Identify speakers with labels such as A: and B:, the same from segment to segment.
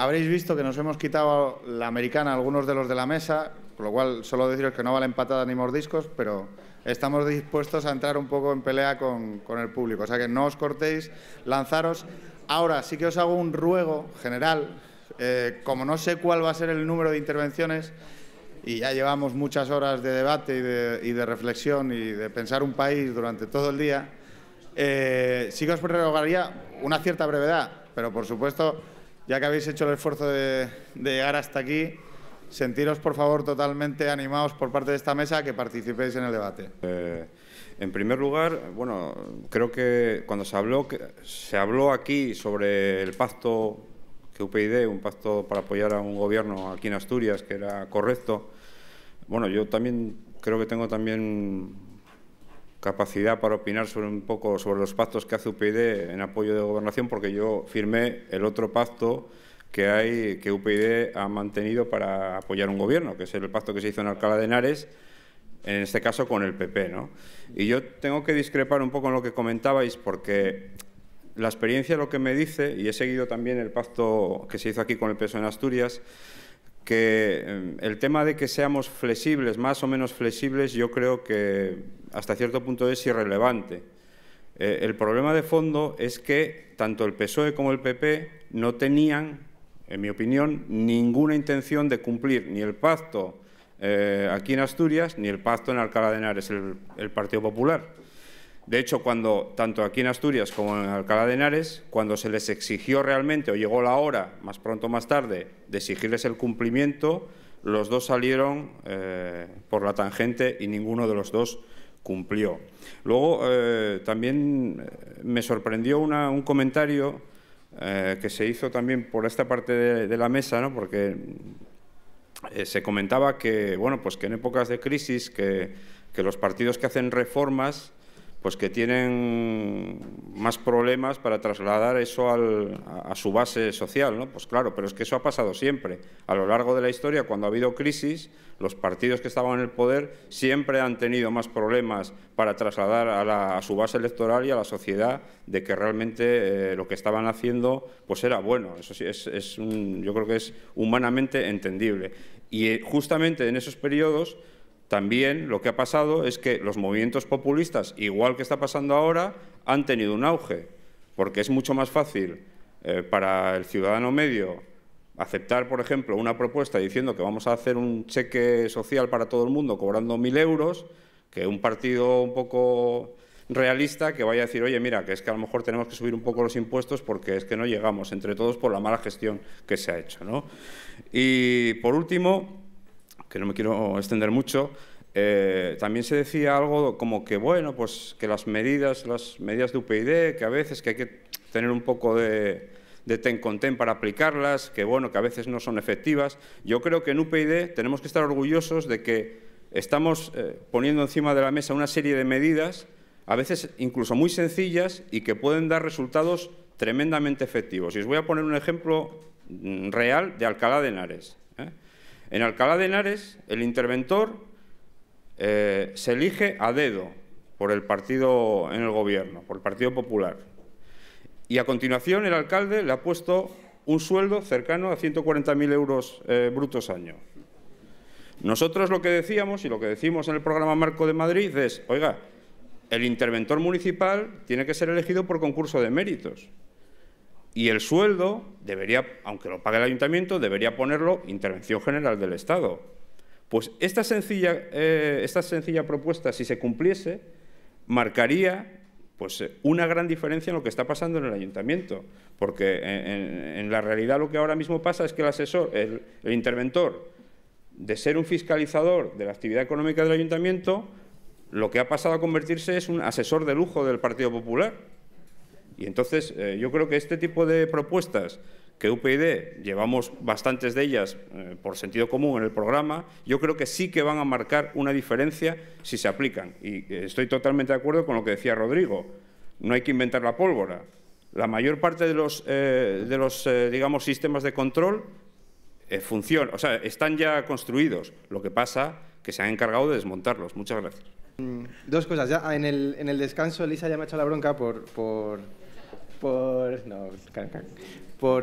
A: habréis visto que nos hemos quitado la americana a algunos de los de la mesa, con lo cual solo deciros que no valen patadas ni mordiscos, pero estamos dispuestos a entrar un poco en pelea con el público. O sea que no os cortéis, lanzaros. Ahora sí que os hago un ruego general. Como no sé cuál va a ser el número de intervenciones y ya llevamos muchas horas de debate y de reflexión y de pensar un país durante todo el día, sí que os rogaría una cierta brevedad, pero por supuesto, ya que habéis hecho el esfuerzo de llegar hasta aquí, sentiros por favor totalmente animados por parte de esta mesa a que participéis en el debate.
B: En primer lugar, bueno, creo que cuando se habló aquí sobre el pacto que UPyD, un pacto para apoyar a un gobierno aquí en Asturias, que era correcto. Bueno, yo también creo que tengo también capacidad para opinar sobre un poco sobre los pactos que hace UPyD en apoyo de gobernación, porque yo firmé el otro pacto que UPyD ha mantenido para apoyar un gobierno, que es el pacto que se hizo en Alcalá de Henares, en este caso con el PP, ¿no? Y yo tengo que discrepar un poco en lo que comentabais, porque la experiencia lo que me dice, y he seguido también el pacto que se hizo aquí con el PSOE en Asturias, que el tema de que seamos flexibles, más o menos flexibles, yo creo que hasta cierto punto es irrelevante. El problema de fondo es que tanto el PSOE como el PP no tenían, en mi opinión, ninguna intención de cumplir ni el pacto aquí en Asturias ni el pacto en Alcalá de Henares, el Partido Popular. De hecho, tanto aquí en Asturias como en Alcalá de Henares, cuando se les exigió realmente, o llegó la hora, más pronto o más tarde, de exigirles el cumplimiento, los dos salieron por la tangente y ninguno de los dos cumplió. Luego, también me sorprendió un comentario que se hizo también por esta parte de la mesa, ¿no? Porque se comentaba que, bueno, pues que en épocas de crisis, que los partidos que hacen reformas, pues que tienen más problemas para trasladar eso a su base social, ¿no? Pues claro, pero es que eso ha pasado siempre. A lo largo de la historia, cuando ha habido crisis, los partidos que estaban en el poder siempre han tenido más problemas para trasladar a su base electoral y a la sociedad de que realmente lo que estaban haciendo pues era bueno. Eso sí, yo creo que es humanamente entendible. Y justamente en esos periodos también lo que ha pasado es que los movimientos populistas, igual que está pasando ahora, han tenido un auge, porque es mucho más fácil para el ciudadano medio aceptar, por ejemplo, una propuesta diciendo que vamos a hacer un cheque social para todo el mundo cobrando 1.000 euros, que un partido un poco realista que vaya a decir, oye, mira, que es que a lo mejor tenemos que subir un poco los impuestos porque es que no llegamos entre todos por la mala gestión que se ha hecho, ¿no? Y, por último, que no me quiero extender mucho, también se decía algo como que, bueno, pues que las medidas de UPyD, que a veces que hay que tener un poco de ten con ten para aplicarlas, que bueno, que a veces no son efectivas. Yo creo que en UPyD tenemos que estar orgullosos de que estamos poniendo encima de la mesa una serie de medidas, a veces incluso muy sencillas y que pueden dar resultados tremendamente efectivos. Y os voy a poner un ejemplo real de Alcalá de Henares. En Alcalá de Henares, el interventor se elige a dedo por el partido en el gobierno, por el Partido Popular. Y a continuación el alcalde le ha puesto un sueldo cercano a 140.000 euros brutos año. Nosotros lo que decíamos y lo que decimos en el programa Marco de Madrid es, oiga, el interventor municipal tiene que ser elegido por concurso de méritos. Y el sueldo debería, aunque lo pague el ayuntamiento, debería ponerlo Intervención General del Estado. Pues esta sencilla propuesta, si se cumpliese, marcaría pues, una gran diferencia en lo que está pasando en el ayuntamiento. Porque en la realidad lo que ahora mismo pasa es que el interventor, de ser un fiscalizador de la actividad económica del ayuntamiento, lo que ha pasado a convertirse es un asesor de lujo del Partido Popular. Y entonces yo creo que este tipo de propuestas que UPyD, llevamos bastantes de ellas por sentido común en el programa, yo creo que sí que van a marcar una diferencia si se aplican. Y estoy totalmente de acuerdo con lo que decía Rodrigo. No hay que inventar la pólvora. La mayor parte de los digamos, sistemas de control funcionan, o sea, están ya construidos. Lo que pasa es que se han encargado de desmontarlos. Muchas gracias.
C: Dos cosas. Ya en el descanso Elisa ya me ha hecho la bronca por por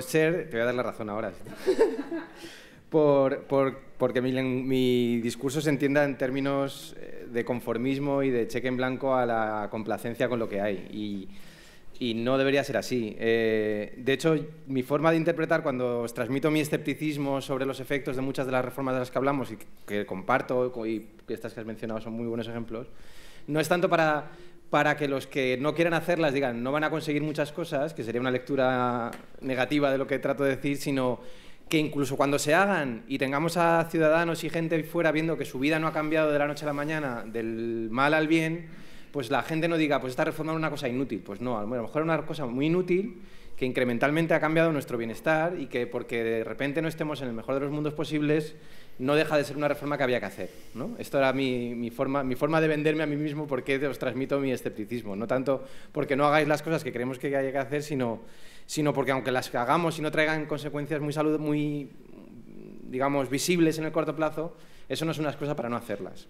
C: ser... Te voy a dar la razón ahora. Porque mi discurso se entienda en términos de conformismo y de cheque en blanco a la complacencia con lo que hay. Y no debería ser así. De hecho, mi forma de interpretar, cuando os transmito mi escepticismo sobre los efectos de muchas de las reformas de las que hablamos y que comparto, y estas que has mencionado son muy buenos ejemplos, no es tanto para que los que no quieran hacerlas digan no van a conseguir muchas cosas, que sería una lectura negativa de lo que trato de decir, sino que incluso cuando se hagan y tengamos a ciudadanos y gente fuera viendo que su vida no ha cambiado de la noche a la mañana, del mal al bien, pues la gente no diga, pues esta reforma es una cosa inútil. Pues no, a lo mejor es una cosa muy inútil que incrementalmente ha cambiado nuestro bienestar y que porque de repente no estemos en el mejor de los mundos posibles, no deja de ser una reforma que había que hacer, ¿no? Esto era mi forma de venderme a mí mismo, porque os transmito mi escepticismo. No tanto porque no hagáis las cosas que creemos que hay que hacer, sino porque aunque las hagamos y no traigan consecuencias muy digamos, visibles en el corto plazo, eso no es una excusa para no hacerlas.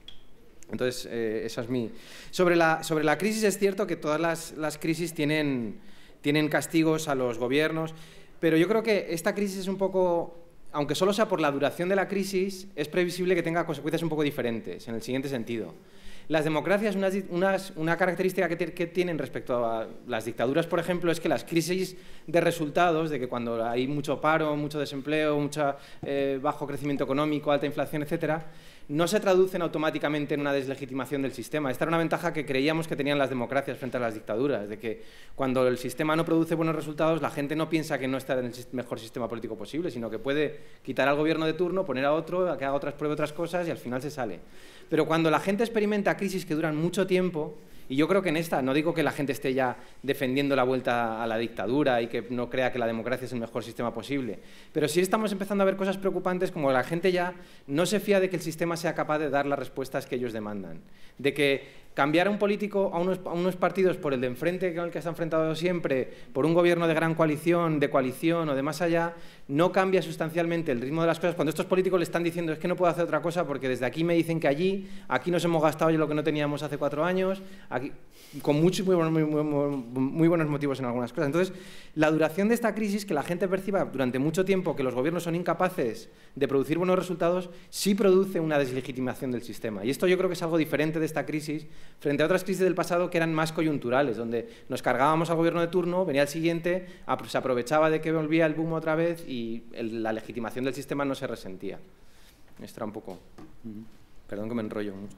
C: Entonces, eso es mi... Sobre la crisis es cierto que todas las crisis tienen castigos a los gobiernos, pero yo creo que esta crisis es un poco... Aunque solo sea por la duración de la crisis, es previsible que tenga consecuencias un poco diferentes, en el siguiente sentido. Las democracias, una característica que tienen respecto a las dictaduras, por ejemplo, es que las crisis de resultados, de que cuando hay mucho paro, mucho desempleo, mucho bajo crecimiento económico, alta inflación, etcétera, no se traducen automáticamente en una deslegitimación del sistema. Esta era una ventaja que creíamos que tenían las democracias frente a las dictaduras, de que cuando el sistema no produce buenos resultados, la gente no piensa que no está en el mejor sistema político posible, sino que puede quitar al gobierno de turno, poner a otro, a que haga pruebe otras cosas y al final se sale. Pero cuando la gente experimenta crisis que duran mucho tiempo, y yo creo que en esta, no digo que la gente esté ya defendiendo la vuelta a la dictadura y que no crea que la democracia es el mejor sistema posible, pero sí estamos empezando a ver cosas preocupantes, como la gente ya no se fía de que el sistema sea capaz de dar las respuestas que ellos demandan, de que cambiar a un político, a unos partidos por el de enfrente con el que está enfrentado siempre, por un gobierno de gran coalición, de coalición o de más allá, no cambia sustancialmente el ritmo de las cosas. Cuando estos políticos le están diciendo es que no puedo hacer otra cosa porque desde aquí me dicen que allí, aquí nos hemos gastado ya lo que no teníamos hace 4 años, aquí, con muchos muy buenos motivos en algunas cosas. Entonces, la duración de esta crisis, que la gente perciba durante mucho tiempo que los gobiernos son incapaces de producir buenos resultados, sí produce una deslegitimación del sistema. Y esto yo creo que es algo diferente de esta crisis frente a otras crisis del pasado que eran más coyunturales, donde nos cargábamos al gobierno de turno, venía el siguiente, se aprovechaba de que volvía el boom otra vez y la legitimación del sistema no se resentía. Esto era un poco... Perdón que me enrollo mucho.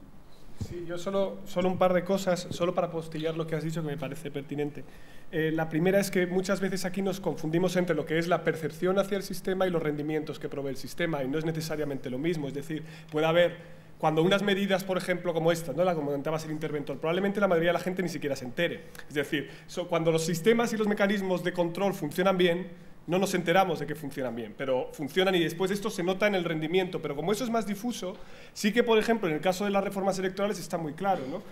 D: Sí, yo solo un par de cosas, solo para postillar lo que has dicho, que me parece pertinente. La primera es que muchas veces aquí nos confundimos entre lo que es la percepción hacia el sistema y los rendimientos que provee el sistema, y no es necesariamente lo mismo. Es decir, puede haber... Cuando unas medidas, por ejemplo, como esta, ¿no?, la comentabas el interventor, probablemente la mayoría de la gente ni siquiera se entere. Es decir, cuando los sistemas y los mecanismos de control funcionan bien, no nos enteramos de que funcionan bien, pero funcionan y después esto se nota en el rendimiento. Pero como eso es más difuso, sí que, por ejemplo, en el caso de las reformas electorales está muy claro, ¿no?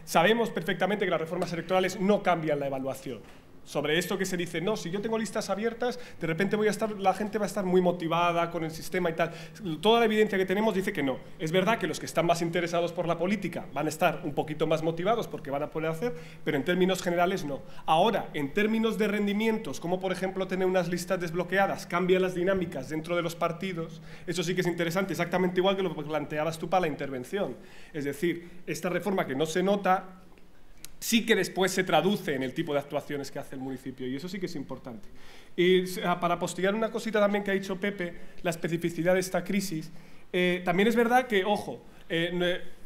D: Sabemos perfectamente que las reformas electorales no cambian la evaluación. Sobre esto que se dice, no, si yo tengo listas abiertas, de repente la gente va a estar muy motivada con el sistema y tal. Toda la evidencia que tenemos dice que no. Es verdad que los que están más interesados por la política van a estar un poquito más motivados porque van a poder hacer, pero en términos generales no. Ahora, en términos de rendimientos, como por ejemplo tener unas listas desbloqueadas, cambian las dinámicas dentro de los partidos, eso sí que es interesante, exactamente igual que lo que planteabas tú para la intervención. Es decir, esta reforma que no se nota, sí que después se traduce en el tipo de actuaciones que hace el municipio, y eso sí que es importante. Y para postillar una cosita también que ha dicho Pepe, la especificidad de esta crisis, también es verdad que, ojo,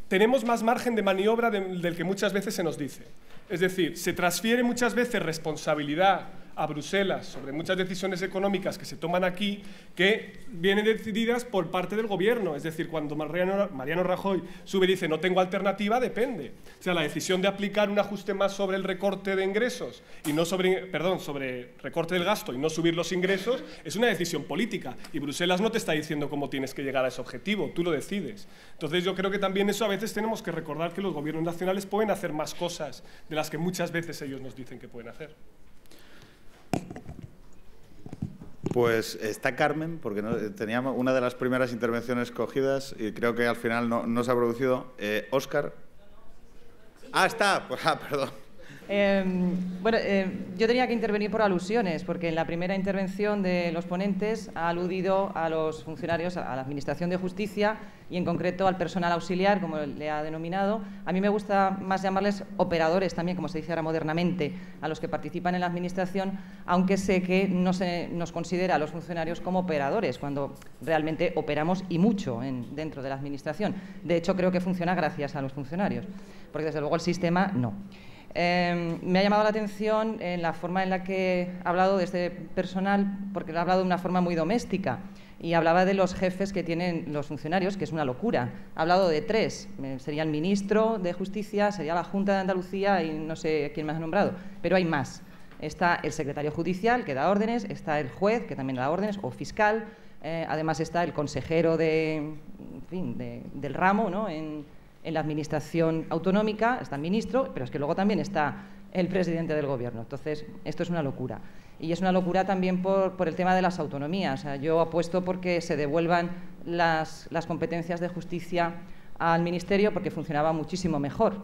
D: tenemos más margen de maniobra del que muchas veces se nos dice. Es decir, se transfiere muchas veces responsabilidad a Bruselas sobre muchas decisiones económicas que se toman aquí, que vienen decididas por parte del gobierno. Es decir, cuando Mariano Rajoy sube y dice no tengo alternativa, depende. O sea, la decisión de aplicar un ajuste más sobre el recorte de ingresos y no sobre recorte del gasto y no subir los ingresos es una decisión política, y Bruselas no te está diciendo cómo tienes que llegar a ese objetivo, tú lo decides. Entonces yo creo que también eso a veces tenemos que recordar, que los gobiernos nacionales pueden hacer más cosas de las que muchas veces ellos nos dicen que pueden hacer.
A: Pues está Carmen, porque teníamos una de las primeras intervenciones cogidas y creo que al final no se ha producido. Óscar. Ah, está. Pues, perdón.
E: Yo tenía que intervenir por alusiones, porque en la primera intervención de los ponentes ha aludido a los funcionarios, a la Administración de Justicia y en concreto al personal auxiliar, como le ha denominado. A mí me gusta más llamarles operadores también, como se dice ahora modernamente, a los que participan en la Administración, aunque sé que no se nos considera a los funcionarios como operadores, cuando realmente operamos y mucho dentro de la Administración. De hecho, creo que funciona gracias a los funcionarios, porque desde luego el sistema no. Me ha llamado la atención en la forma en la que ha hablado de este personal, porque lo ha hablado de una forma muy doméstica y hablaba de los jefes que tienen los funcionarios, que es una locura. Ha hablado de 3, sería el ministro de Justicia, sería la Junta de Andalucía y no sé quién más ha nombrado, pero hay más. Está el secretario judicial, que da órdenes, está el juez, que también da órdenes, o fiscal, además está el consejero del ramo, ¿no? En la Administración autonómica está el ministro, pero es que luego también está el presidente del Gobierno. Entonces, esto es una locura. Y es una locura también por el tema de las autonomías. O sea, yo apuesto porque se devuelvan las competencias de justicia al Ministerio, porque funcionaba muchísimo mejor.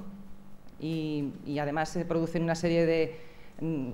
E: Y además se producen una serie de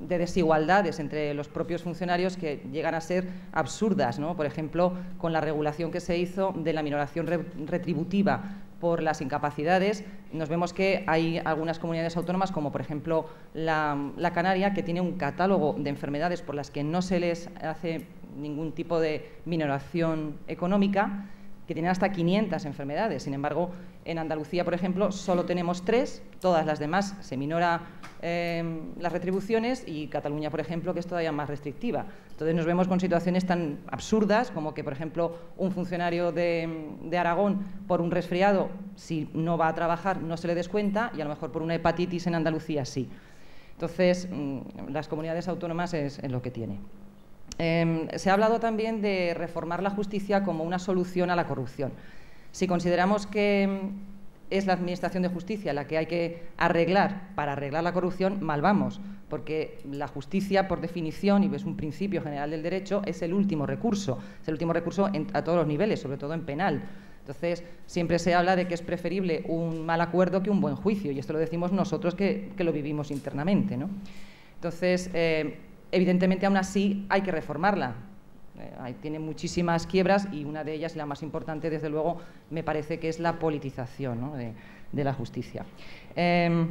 E: desigualdades entre los propios funcionarios que llegan a ser absurdas, ¿no? Por ejemplo, con la regulación que se hizo de la minoración retributiva por las incapacidades, nos vemos que hay algunas comunidades autónomas, como por ejemplo la Canaria, que tiene un catálogo de enfermedades por las que no se les hace ningún tipo de minoración económica, que tienen hasta 500 enfermedades. Sin embargo, en Andalucía, por ejemplo, solo tenemos 3, todas las demás se minora las retribuciones, y Cataluña, por ejemplo, que es todavía más restrictiva. Entonces nos vemos con situaciones tan absurdas como que, por ejemplo, un funcionario de Aragón, por un resfriado, si no va a trabajar, no se le descuenta, y a lo mejor por una hepatitis en Andalucía sí. Entonces, las comunidades autónomas es lo que tiene. Se ha hablado también de reformar la justicia como una solución a la corrupción. Si consideramos que es la Administración de Justicia la que hay que arreglar para arreglar la corrupción, mal vamos, porque la justicia, por definición, y es un principio general del derecho, es el último recurso. Es el último recurso a todos los niveles, sobre todo en penal. Entonces, siempre se habla de que es preferible un mal acuerdo que un buen juicio, y esto lo decimos nosotros que lo vivimos internamente, ¿no? Entonces, evidentemente, aún así, hay que reformarla. Tiene muchísimas quiebras y una de ellas, la más importante, desde luego, me parece que es la politización, ¿no? de la justicia. Sí,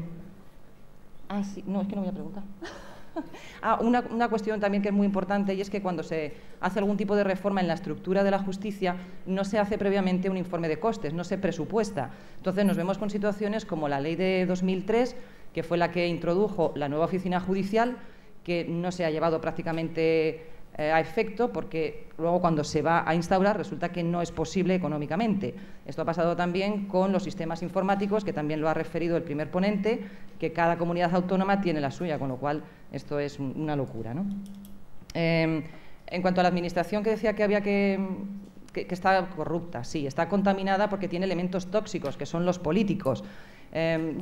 E: no, es que no voy a preguntar. Una cuestión también que es muy importante, y es que cuando se hace algún tipo de reforma en la estructura de la justicia, no se hace previamente un informe de costes, no se presupuesta. Entonces nos vemos con situaciones como la ley de 2003, que fue la que introdujo la nueva oficina judicial, que no se ha llevado prácticamente a efecto, porque luego cuando se va a instaurar resulta que no es posible económicamente. Esto ha pasado también con los sistemas informáticos, que también lo ha referido el primer ponente, que cada comunidad autónoma tiene la suya, con lo cual esto es una locura, ¿no? En cuanto a la Administración, que decía que había que está corrupta, sí, está contaminada porque tiene elementos tóxicos, que son los políticos.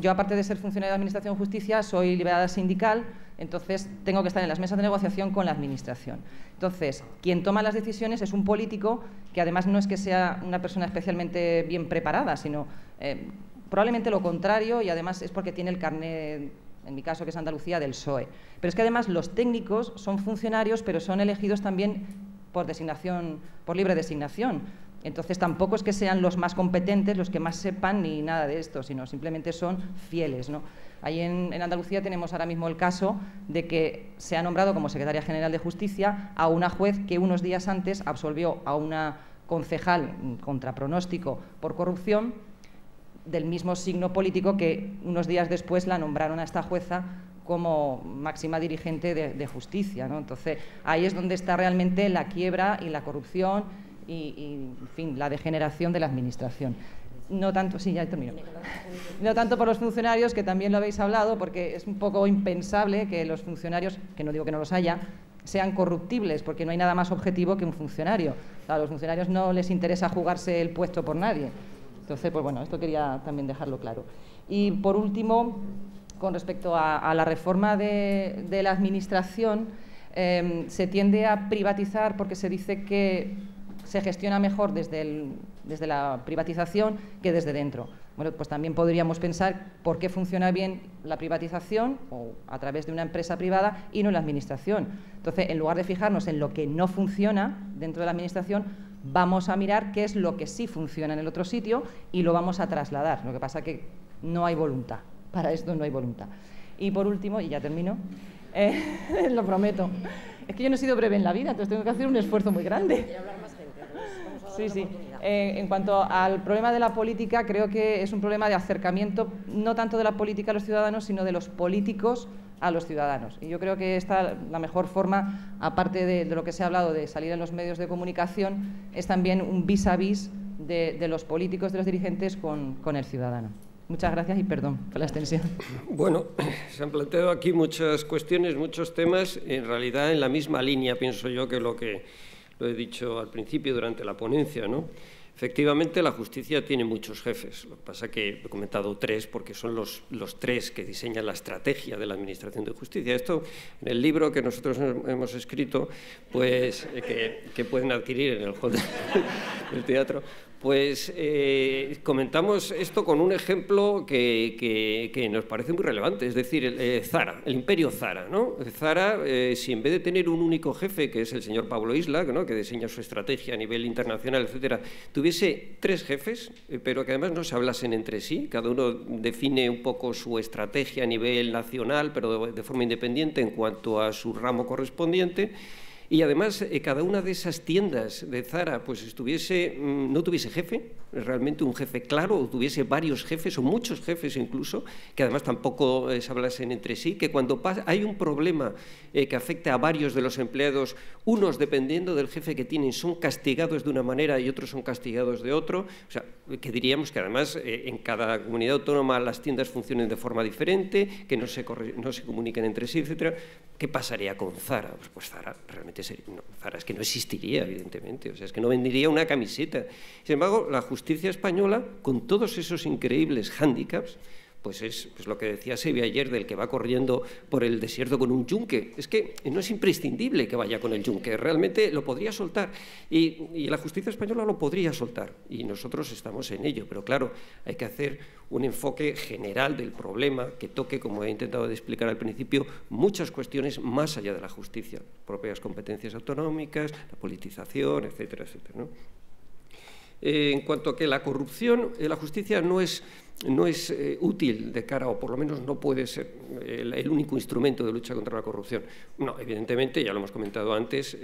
E: Yo, aparte de ser funcionaria de Administración y Justicia, soy liberada sindical, entonces tengo que estar en las mesas de negociación con la Administración. Entonces, quien toma las decisiones es un político que además no es que sea una persona especialmente bien preparada, sino probablemente lo contrario, y además es porque tiene el carnet, en mi caso, que es Andalucía, del PSOE. Pero es que además los técnicos son funcionarios, pero son elegidos también por designación, por libre designación. Entonces tampoco es que sean los más competentes, los que más sepan ni nada de esto, sino simplemente son fieles, ¿no? Ahí en Andalucía tenemos ahora mismo el caso de que se ha nombrado como secretaria general de Justicia a una juez que unos días antes absolvió a una concejal contra pronóstico por corrupción, del mismo signo político, que unos días después la nombraron a esta jueza como máxima dirigente de justicia, ¿no? Entonces ahí es donde está realmente la quiebra y la corrupción y en fin, la degeneración de la Administración. No tanto, sí, ya termino. No tanto por los funcionarios, que también lo habéis hablado, porque es un poco impensable que los funcionarios, que no digo que no los haya, sean corruptibles, porque no hay nada más objetivo que un funcionario. A los funcionarios no les interesa jugarse el puesto por nadie. Entonces, pues bueno, esto quería también dejarlo claro. Y por último, con respecto a la reforma de la Administración, se tiende a privatizar porque se dice que se gestiona mejor desde la privatización que desde dentro. Bueno, pues también podríamos pensar por qué funciona bien la privatización o a través de una empresa privada y no en la administración. Entonces, en lugar de fijarnos en lo que no funciona dentro de la administración, vamos a mirar qué es lo que sí funciona en el otro sitio y lo vamos a trasladar. Lo que pasa es que no hay voluntad. Para esto no hay voluntad. Y por último, y ya termino, lo prometo, es que yo no he sido breve en la vida, entonces tengo que hacer un esfuerzo muy grande. Sí, sí. En cuanto al problema de la política, creo que es un problema de acercamiento, no tanto de la política a los ciudadanos, sino de los políticos a los ciudadanos. Y yo creo que esta, la mejor forma, aparte de lo que se ha hablado de salir en los medios de comunicación, es también un vis a vis de los políticos, de los dirigentes con el ciudadano. Muchas gracias y perdón por la extensión.
F: Bueno, se han planteado aquí muchas cuestiones, muchos temas, en realidad en la misma línea, pienso yo, que lo he dicho al principio durante la ponencia, ¿no? Efectivamente, la justicia tiene muchos jefes. Lo que pasa es que he comentado 3 porque son los 3 que diseñan la estrategia de la Administración de Justicia. Esto, en el libro que nosotros hemos escrito, pues que pueden adquirir en el hall del teatro, pues comentamos esto con un ejemplo que nos parece muy relevante, es decir, Zara, el imperio Zara, ¿no? Zara, si en vez de tener un único jefe, que es el señor Pablo Isla, ¿no?, que diseña su estrategia a nivel internacional, etcétera, tuviese 3 jefes, pero que además no se hablasen entre sí, cada uno define un poco su estrategia a nivel nacional, pero de forma independiente en cuanto a su ramo correspondiente. Y además, cada una de esas tiendas de Zara pues no tuviese jefe, realmente un jefe claro, o tuviese varios jefes o muchos jefes incluso, que además tampoco se hablasen entre sí, que cuando hay un problema que afecta a varios de los empleados, unos dependiendo del jefe que tienen son castigados de una manera y otros son castigados de otro, o sea, que diríamos que además en cada comunidad autónoma las tiendas funcionen de forma diferente, que no se comuniquen entre sí, etcétera. ¿Qué pasaría con Zara? Pues Zara realmente Zara es que no existiría, evidentemente, o sea, es que no vendería una camiseta. Sin embargo, la justicia española, con todos esos increíbles hándicaps, pues es lo que decía Sebi ayer, del que va corriendo por el desierto con un yunque. Es que no es imprescindible que vaya con el yunque, realmente lo podría soltar. Y la justicia española lo podría soltar, y nosotros estamos en ello. Pero claro, hay que hacer un enfoque general del problema que toque, como he intentado explicar al principio, muchas cuestiones más allá de la justicia, propias competencias autonómicas, la politización, etcétera, etcétera, ¿no? En cuanto a que la corrupción, la justicia no es útil de cara, o por lo menos no puede ser el único instrumento de lucha contra la corrupción. No, evidentemente, ya lo hemos comentado antes,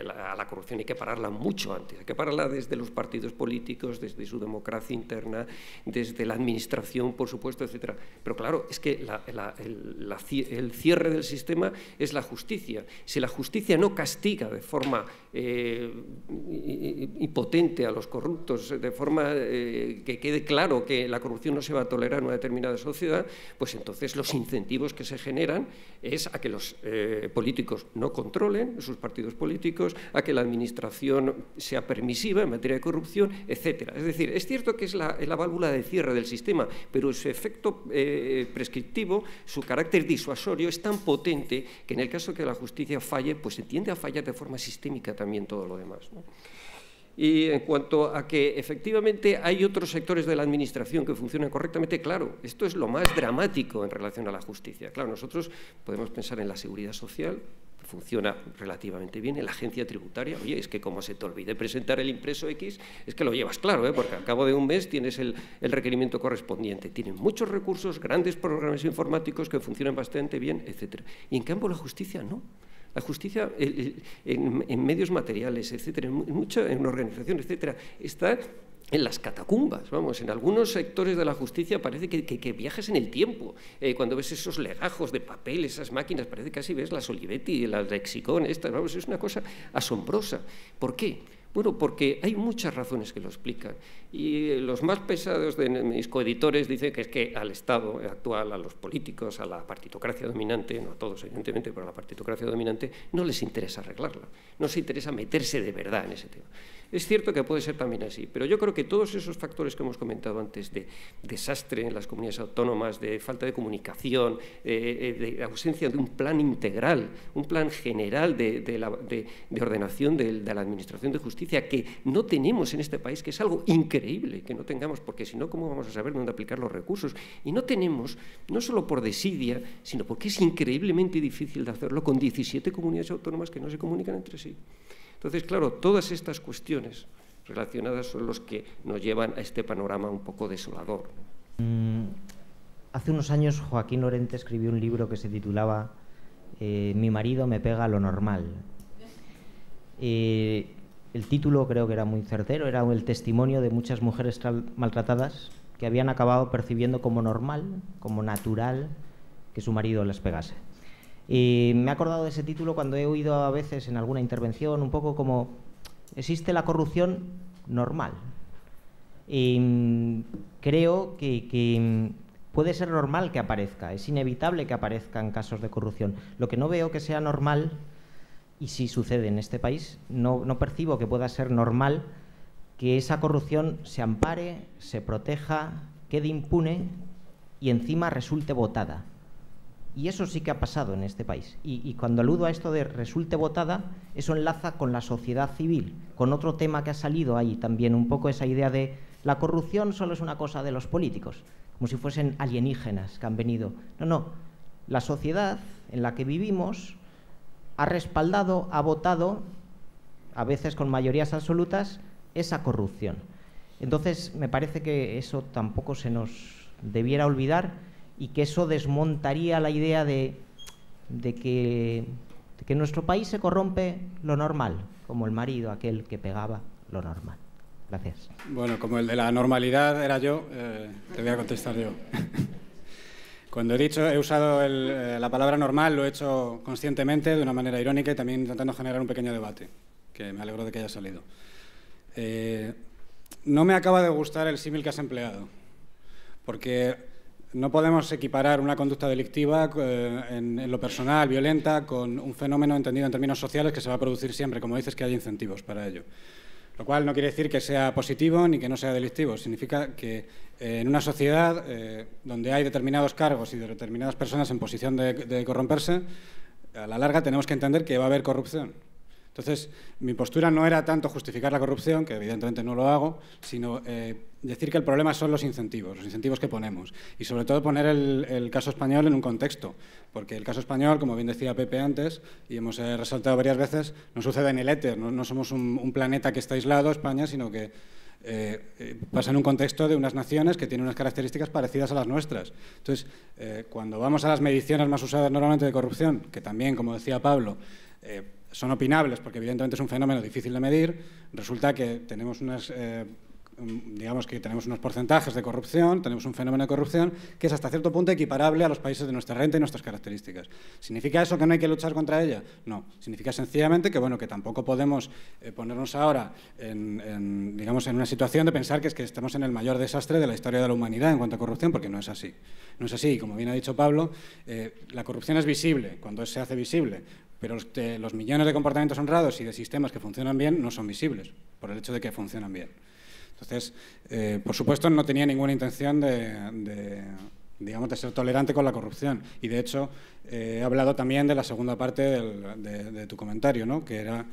F: la corrupción hay que pararla mucho antes, hay que pararla desde los partidos políticos, desde su democracia interna, desde la administración, por supuesto, etcétera. Pero claro, es que el cierre del sistema es la justicia. Si la justicia no castiga de forma impotente a los corruptos, de forma que quede claro que la corrupción no se va a tolerar en una determinada sociedad, pues entonces los incentivos que se generan es a que los políticos no controlen sus partidos políticos, a que la administración sea permisiva en materia de corrupción, etcétera. Es decir, es cierto que es la válvula de cierre del sistema, pero su efecto prescriptivo, su carácter disuasorio es tan potente que en el caso que la justicia falle, pues se tiende a fallar de forma sistémica también todo lo demás, ¿no? Y en cuanto a que efectivamente hay otros sectores de la administración que funcionan correctamente, claro, esto es lo más dramático en relación a la justicia. Claro, nosotros podemos pensar en la seguridad social, que funciona relativamente bien, en la agencia tributaria. Oye, es que como se te olvide presentar el impreso X, es que lo llevas claro, porque al cabo de un mes tienes el requerimiento correspondiente. Tienen muchos recursos, grandes programas informáticos que funcionan bastante bien, etcétera. Y en cambio la justicia no. La justicia en medios materiales, etcétera, en organizaciones, etcétera, está en las catacumbas, vamos, en algunos sectores de la justicia parece que viajas en el tiempo. Cuando ves esos legajos de papel, esas máquinas, parece que casi ves las Olivetti, las Lexicon, estas, vamos, es una cosa asombrosa. ¿Por qué? Bueno, porque hay muchas razones que lo explican. Y los más pesados de mis coeditores dicen que es que al Estado actual, a los políticos, a la partitocracia dominante, no a todos evidentemente, pero a la partitocracia dominante, no les interesa arreglarla, no les interesa meterse de verdad en ese tema. Es cierto que puede ser también así, pero yo creo que todos esos factores que hemos comentado antes, de desastre en las comunidades autónomas, de falta de comunicación, de ausencia de un plan integral, un plan general de ordenación de la administración de justicia que no tenemos en este país, que es algo increíble, increíble que no tengamos, porque si no, ¿cómo vamos a saber dónde aplicar los recursos? Y no tenemos, no solo por desidia, sino porque es increíblemente difícil de hacerlo con 17 comunidades autónomas que no se comunican entre sí. Entonces, claro, todas estas cuestiones relacionadas son los que nos llevan a este panorama un poco desolador.
G: Hace unos años Joaquín Lorente escribió un libro que se titulaba Mi marido me pega lo normal. El título creo que era muy certero, era el testimonio de muchas mujeres maltratadas que habían acabado percibiendo como normal, como natural, que su marido les pegase. Me he acordado de ese título cuando he oído a veces en alguna intervención un poco como existe la corrupción normal. Creo que puede ser normal que aparezca, es inevitable que aparezcan casos de corrupción. Lo que no veo que sea normal, y si sucede en este país, no percibo que pueda ser normal que esa corrupción se ampare, se proteja, quede impune y encima resulte votada. Y eso sí que ha pasado en este país. Y cuando aludo a esto de resulte votada, eso enlaza con la sociedad civil, con otro tema que ha salido ahí también, un poco esa idea de la corrupción solo es una cosa de los políticos, como si fuesen alienígenas que han venido. No, la sociedad en la que vivimos ha respaldado, ha votado, a veces con mayorías absolutas, esa corrupción. Entonces, me parece que eso tampoco se nos debiera olvidar y que eso desmontaría la idea de que en nuestro país se corrompe lo normal, como el marido, aquel que pegaba lo normal. Gracias.
H: Bueno, como el de la normalidad era yo, te voy a contestar yo. Cuando he usado la palabra normal, lo he hecho conscientemente, de una manera irónica y también intentando generar un pequeño debate, que me alegro de que haya salido. No me acaba de gustar el símil que has empleado, porque no podemos equiparar una conducta delictiva en lo personal, violenta, con un fenómeno entendido en términos sociales que se va a producir siempre, como dices, que haya incentivos para ello. Lo cual no quiere decir que sea positivo ni que no sea delictivo. Significa que en una sociedad donde hay determinados cargos y determinadas personas en posición de corromperse, a la larga tenemos que entender que va a haber corrupción. Entonces, mi postura no era tanto justificar la corrupción, que evidentemente no lo hago, sino decir que el problema son los incentivos que ponemos. Y sobre todo poner el caso español en un contexto, porque el caso español, como bien decía Pepe antes, y hemos resaltado varias veces, no sucede en el éter, no somos un planeta que está aislado, España, sino que pasa en un contexto de unas naciones que tienen unas características parecidas a las nuestras. Entonces, cuando vamos a las mediciones más usadas normalmente de corrupción, que también, como decía Pablo, son opinables porque evidentemente es un fenómeno difícil de medir, resulta que tenemos digamos que tenemos unos porcentajes de corrupción, tenemos un fenómeno de corrupción que es hasta cierto punto equiparable a los países de nuestra renta y nuestras características. ¿Significa eso que no hay que luchar contra ella? No. Significa sencillamente que, bueno, que tampoco podemos ponernos ahora digamos, en una situación de pensar que estamos en el mayor desastre de la historia de la humanidad en cuanto a corrupción, porque no es así. No es así. Como bien ha dicho Pablo, la corrupción es visible cuando se hace visible, pero los millones de comportamientos honrados y de sistemas que funcionan bien no son visibles por el hecho de que funcionan bien. Entonces, por supuesto, no tenía ninguna intención digamos, de ser tolerante con la corrupción. Y, de hecho, he hablado también de la segunda parte de tu comentario, ¿no? Que era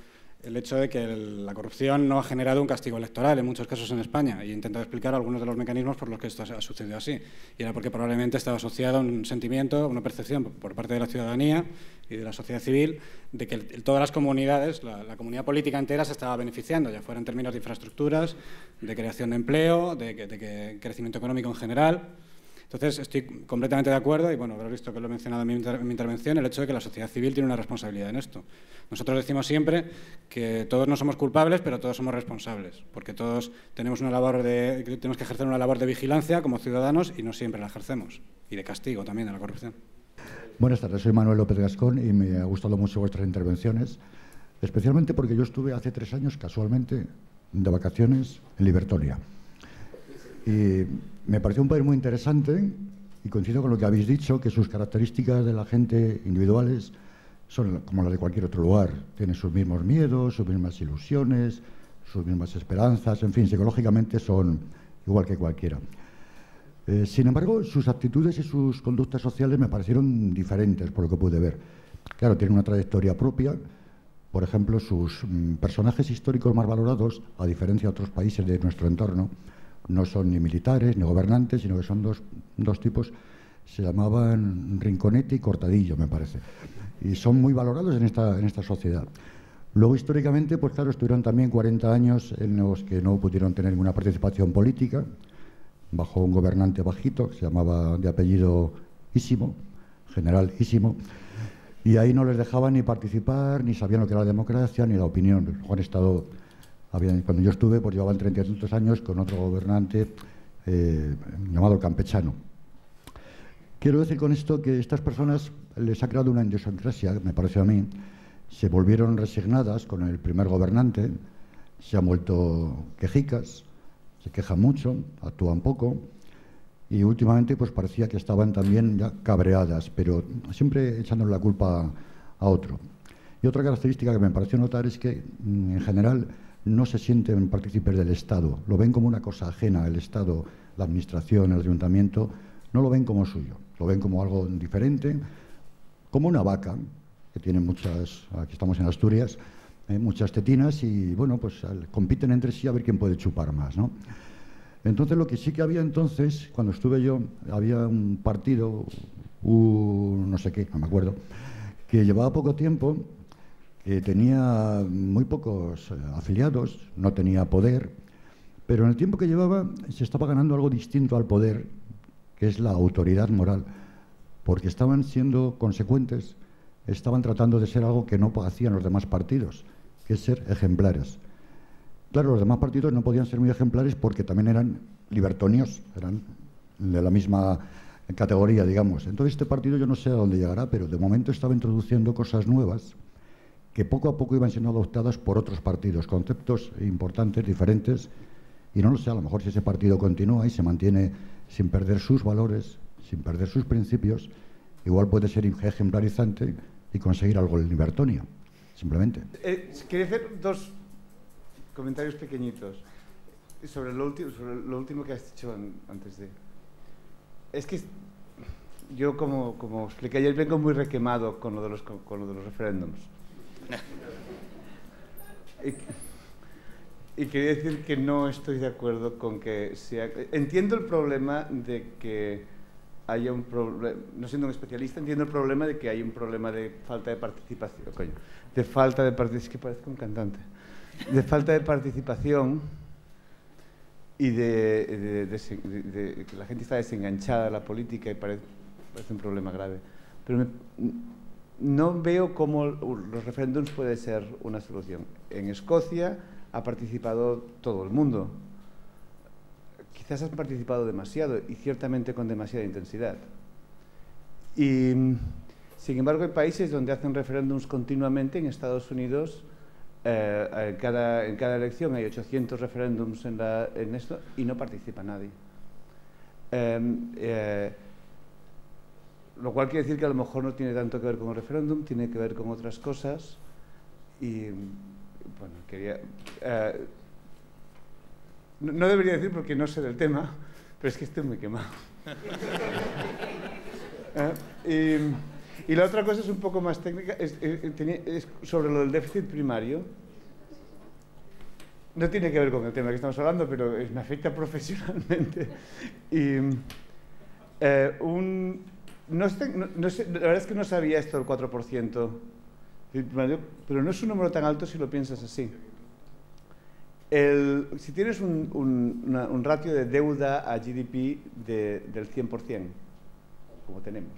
H: el hecho de que la corrupción no ha generado un castigo electoral en muchos casos en España. Y he intentado explicar algunos de los mecanismos por los que esto ha sucedido así. Y era porque probablemente estaba asociado a un sentimiento, una percepción por parte de la ciudadanía y de la sociedad civil de que todas las comunidades, la comunidad política entera se estaba beneficiando, ya fuera en términos de infraestructuras, de creación de empleo, de crecimiento económico en general. Entonces, estoy completamente de acuerdo, y bueno, habrás visto que lo he mencionado en mi intervención, el hecho de que la sociedad civil tiene una responsabilidad en esto. Nosotros decimos siempre que todos no somos culpables, pero todos somos responsables, porque todos tenemos tenemos que ejercer una labor de vigilancia como ciudadanos y no siempre la ejercemos, y de castigo también de la corrupción.
I: Buenas tardes, soy Manuel López Gascón y me ha gustado mucho vuestras intervenciones, especialmente porque yo estuve hace 3 años, casualmente, de vacaciones en Libertonia. Y me pareció un país muy interesante y coincido con lo que habéis dicho, que sus características de la gente individuales son como las de cualquier otro lugar. Tienen sus mismos miedos, sus mismas ilusiones, sus mismas esperanzas, en fin, psicológicamente son igual que cualquiera. Sin embargo, sus actitudes y sus conductas sociales me parecieron diferentes por lo que pude ver. Claro, tienen una trayectoria propia. Por ejemplo, sus personajes históricos más valorados, a diferencia de otros países de nuestro entorno, No son ni militares ni gobernantes, sino que son dos tipos, se llamaban Rinconete y Cortadillo, me parece. Y son muy valorados en esta sociedad. Luego, históricamente, pues claro, estuvieron también 40 años en los que no pudieron tener ninguna participación política, bajo un gobernante bajito, que se llamaba de apellido Ísimo, general Ísimo, y ahí no les dejaban ni participar, ni sabían lo que era la democracia, ni la opinión. Han estado, cuando yo estuve, pues llevaban 30 y tantos años con otro gobernante llamado el Campechano. Quiero decir con esto que estas personas les ha creado una idiosincrasia, me parece a mí. Se volvieron resignadas con el primer gobernante, se han vuelto quejicas, se quejan mucho, actúan poco, y últimamente pues parecía que estaban también ya cabreadas, pero siempre echando la culpa a otro. Y otra característica que me pareció notar es que, en general, no se sienten partícipes del Estado, lo ven como una cosa ajena. El Estado, la Administración, el Ayuntamiento, no lo ven como suyo, lo ven como algo diferente, como una vaca, que tiene muchas, aquí estamos en Asturias, muchas tetinas, y bueno, pues compiten entre sí a ver quién puede chupar más, ¿no? Entonces, lo que sí que había entonces, cuando estuve yo, había un partido, no sé qué, no me acuerdo, que llevaba poco tiempo, que tenía muy pocos afiliados, no tenía poder, pero en el tiempo que llevaba se estaba ganando algo distinto al poder, que es la autoridad moral, porque estaban siendo consecuentes, estaban tratando de ser algo que no hacían los demás partidos, que es ser ejemplares. Claro, los demás partidos no podían ser muy ejemplares porque también eran libertonios, eran de la misma categoría, digamos. Entonces, este partido yo no sé a dónde llegará, pero de momento estaba introduciendo cosas nuevas que poco a poco iban siendo adoptadas por otros partidos, conceptos importantes, diferentes, y no lo sé, a lo mejor si ese partido continúa y se mantiene sin perder sus valores, sin perder sus principios, igual puede ser ejemplarizante y conseguir algo en libertonio, simplemente.
J: Quería hacer dos comentarios pequeñitos sobre lo último que has dicho antes de... Es que yo, como expliqué ayer, vengo muy requemado con lo de los referéndums. Y quería decir que no estoy de acuerdo con que sea... Entiendo el problema de que haya un problema, no siendo un especialista, entiendo el problema de que hay un problema de falta de participación, de falta de participación, es que parezco un cantante, de falta de participación y de que la gente está desenganchada de la política y parece un problema grave. Pero no veo cómo los referéndums puede ser una solución. En Escocia ha participado todo el mundo. Quizás han participado demasiado y ciertamente con demasiada intensidad. Y, sin embargo, hay países donde hacen referéndums continuamente. En Estados Unidos, en cada elección hay 800 referéndums en esto y no participa nadie. Lo cual quiere decir que a lo mejor no tiene tanto que ver con el referéndum, tiene que ver con otras cosas. Y, bueno, quería... no debería decir porque no sé del tema, pero es que estoy muy quemado. Y la otra cosa es un poco más técnica, es sobre lo del déficit primario. No tiene que ver con el tema que estamos hablando, pero me afecta profesionalmente. Y, no sé, la verdad es que no sabía esto del 4%, pero no es un número tan alto si lo piensas así. Si tienes un ratio de deuda a GDP del 100%, como tenemos,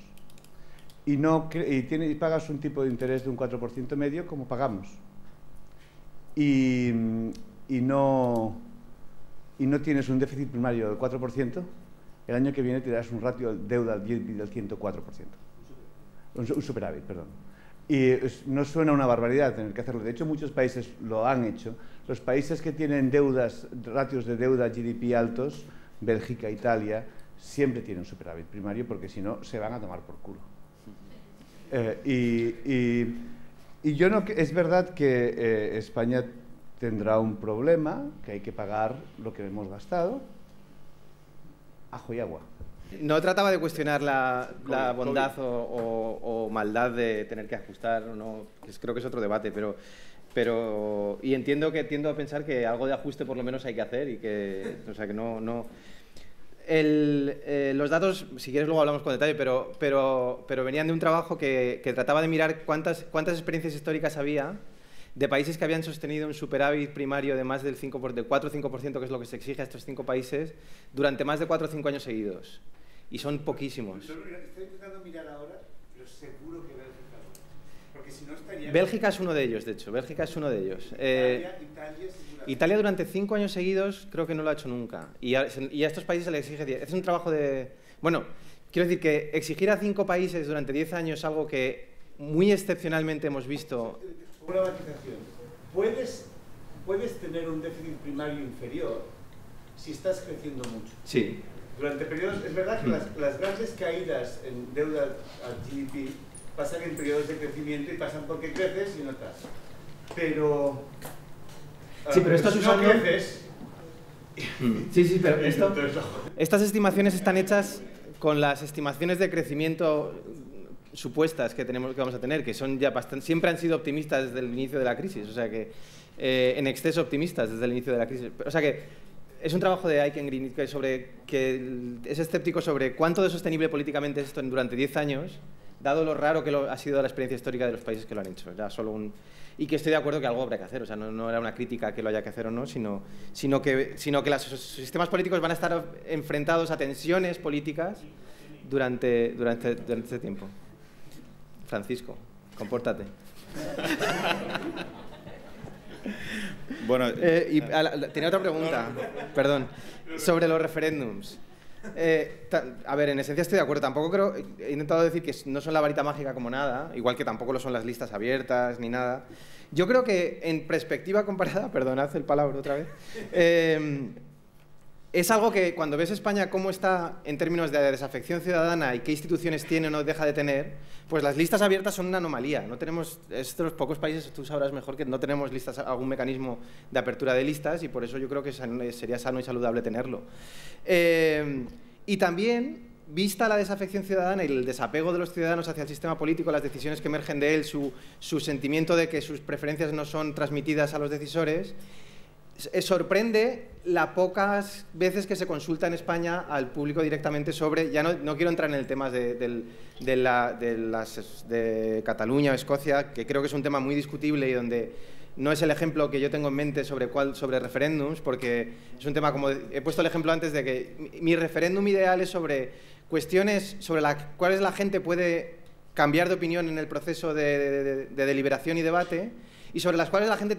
J: y pagas un tipo de interés de un 4% medio, como pagamos, y no tienes un déficit primario del 4%, el año que viene te darás un ratio de deuda al GDP del 104%. Un superávit, perdón. Y no suena una barbaridad tener que hacerlo. De hecho, muchos países lo han hecho. Los países que tienen ratios de deuda GDP altos, Bélgica, Italia, siempre tienen superávit primario porque si no se van a tomar por culo. Y yo no, es verdad que España tendrá un problema, que hay que pagar lo que hemos gastado, ajo y agua.
C: No trataba de cuestionar la bondad o maldad de tener que ajustar o no, creo que es otro debate, pero y tiendo a pensar que algo de ajuste por lo menos hay que hacer y que, o sea, que no... los datos, si quieres luego hablamos con detalle, pero venían de un trabajo que trataba de mirar cuántas experiencias históricas había de países que habían sostenido un superávit primario de más del 4 o 5%, que es lo que se exige a estos 5 países, durante más de 4 o 5 años seguidos. Y son poquísimos.
J: Estoy intentando mirar ahora, pero seguro que Bélgica no. Porque si no estaría...
C: Bélgica es uno de ellos, de hecho. Bélgica es uno de ellos. Italia durante 5 años seguidos creo que no lo ha hecho nunca. Y a estos países se les exige 10. Es un trabajo de... Bueno, quiero decir que exigir a 5 países durante 10 años es algo que muy excepcionalmente hemos visto...
J: Una matización. Puedes tener un déficit primario inferior si estás creciendo mucho.
C: Sí.
J: Durante periodos, es verdad que las grandes caídas en deuda al GDP pasan en periodos de crecimiento y pasan porque creces y no estás. Pero...
C: Sí, pero esto es usando...
J: creces...
C: Sí, pero estas estimaciones están hechas con las estimaciones de crecimiento supuestas que vamos a tener, que son ya bastante, siempre han sido optimistas desde el inicio de la crisis, o sea que en exceso optimistas desde el inicio de la crisis. O sea que es un trabajo de Aiken Green que es escéptico sobre cuánto de sostenible políticamente es esto durante 10 años, dado lo raro que ha sido la experiencia histórica de los países que lo han hecho. Ya y que estoy de acuerdo que algo habrá que hacer, o sea, no era una crítica que lo haya que hacer o no, sino que los sistemas políticos van a estar enfrentados a tensiones políticas durante este tiempo. Francisco, compórtate.
A: Bueno,
C: tenía otra pregunta, perdón, sobre los referéndums. A ver, en esencia estoy de acuerdo. Tampoco creo, he intentado decir que no son la varita mágica como nada, igual que tampoco lo son las listas abiertas ni nada. Yo creo que en perspectiva comparada, perdonad el palabra otra vez, es algo que cuando ves España cómo está en términos de desafección ciudadana y qué instituciones tiene o no deja de tener, pues las listas abiertas son una anomalía. No tenemos, estos pocos países, tú sabrás mejor que no tenemos listas, algún mecanismo de apertura de listas, y por eso yo creo que sería sano y saludable tenerlo. Y también, vista la desafección ciudadana y el desapego de los ciudadanos hacia el sistema político, las decisiones que emergen de él, su sentimiento de que sus preferencias no son transmitidas a los decisores, sorprende las pocas veces que se consulta en España al público directamente sobre, ya no quiero entrar en el tema de Cataluña o Escocia, que creo que es un tema muy discutible y donde no es el ejemplo que yo tengo en mente sobre referéndums, porque es un tema, como he puesto el ejemplo antes, de que mi referéndum ideal es sobre cuestiones sobre las cuales la gente puede cambiar de opinión en el proceso de deliberación y debate, y sobre las cuales la gente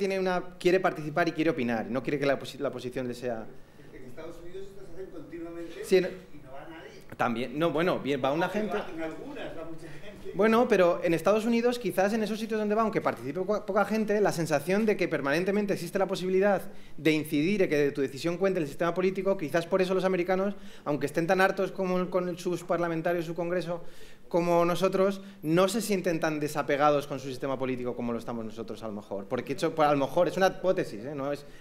C: quiere participar y quiere opinar, no quiere que la posición le sea...
J: En Estados Unidos estas se hacen continuamente
C: sí,
J: y no va nadie.
C: También, no, bueno, bien, va una gente...
J: En algunas va mucha gente.
C: Bueno, pero en Estados Unidos, quizás en esos sitios donde va, aunque participe poca gente, la sensación de que permanentemente existe la posibilidad de incidir y que tu decisión cuente en el sistema político, quizás por eso los americanos, aunque estén tan hartos como con sus parlamentarios, su Congreso, como nosotros, no se sienten tan desapegados con su sistema político como lo estamos nosotros, a lo mejor. Porque a lo mejor es una hipótesis,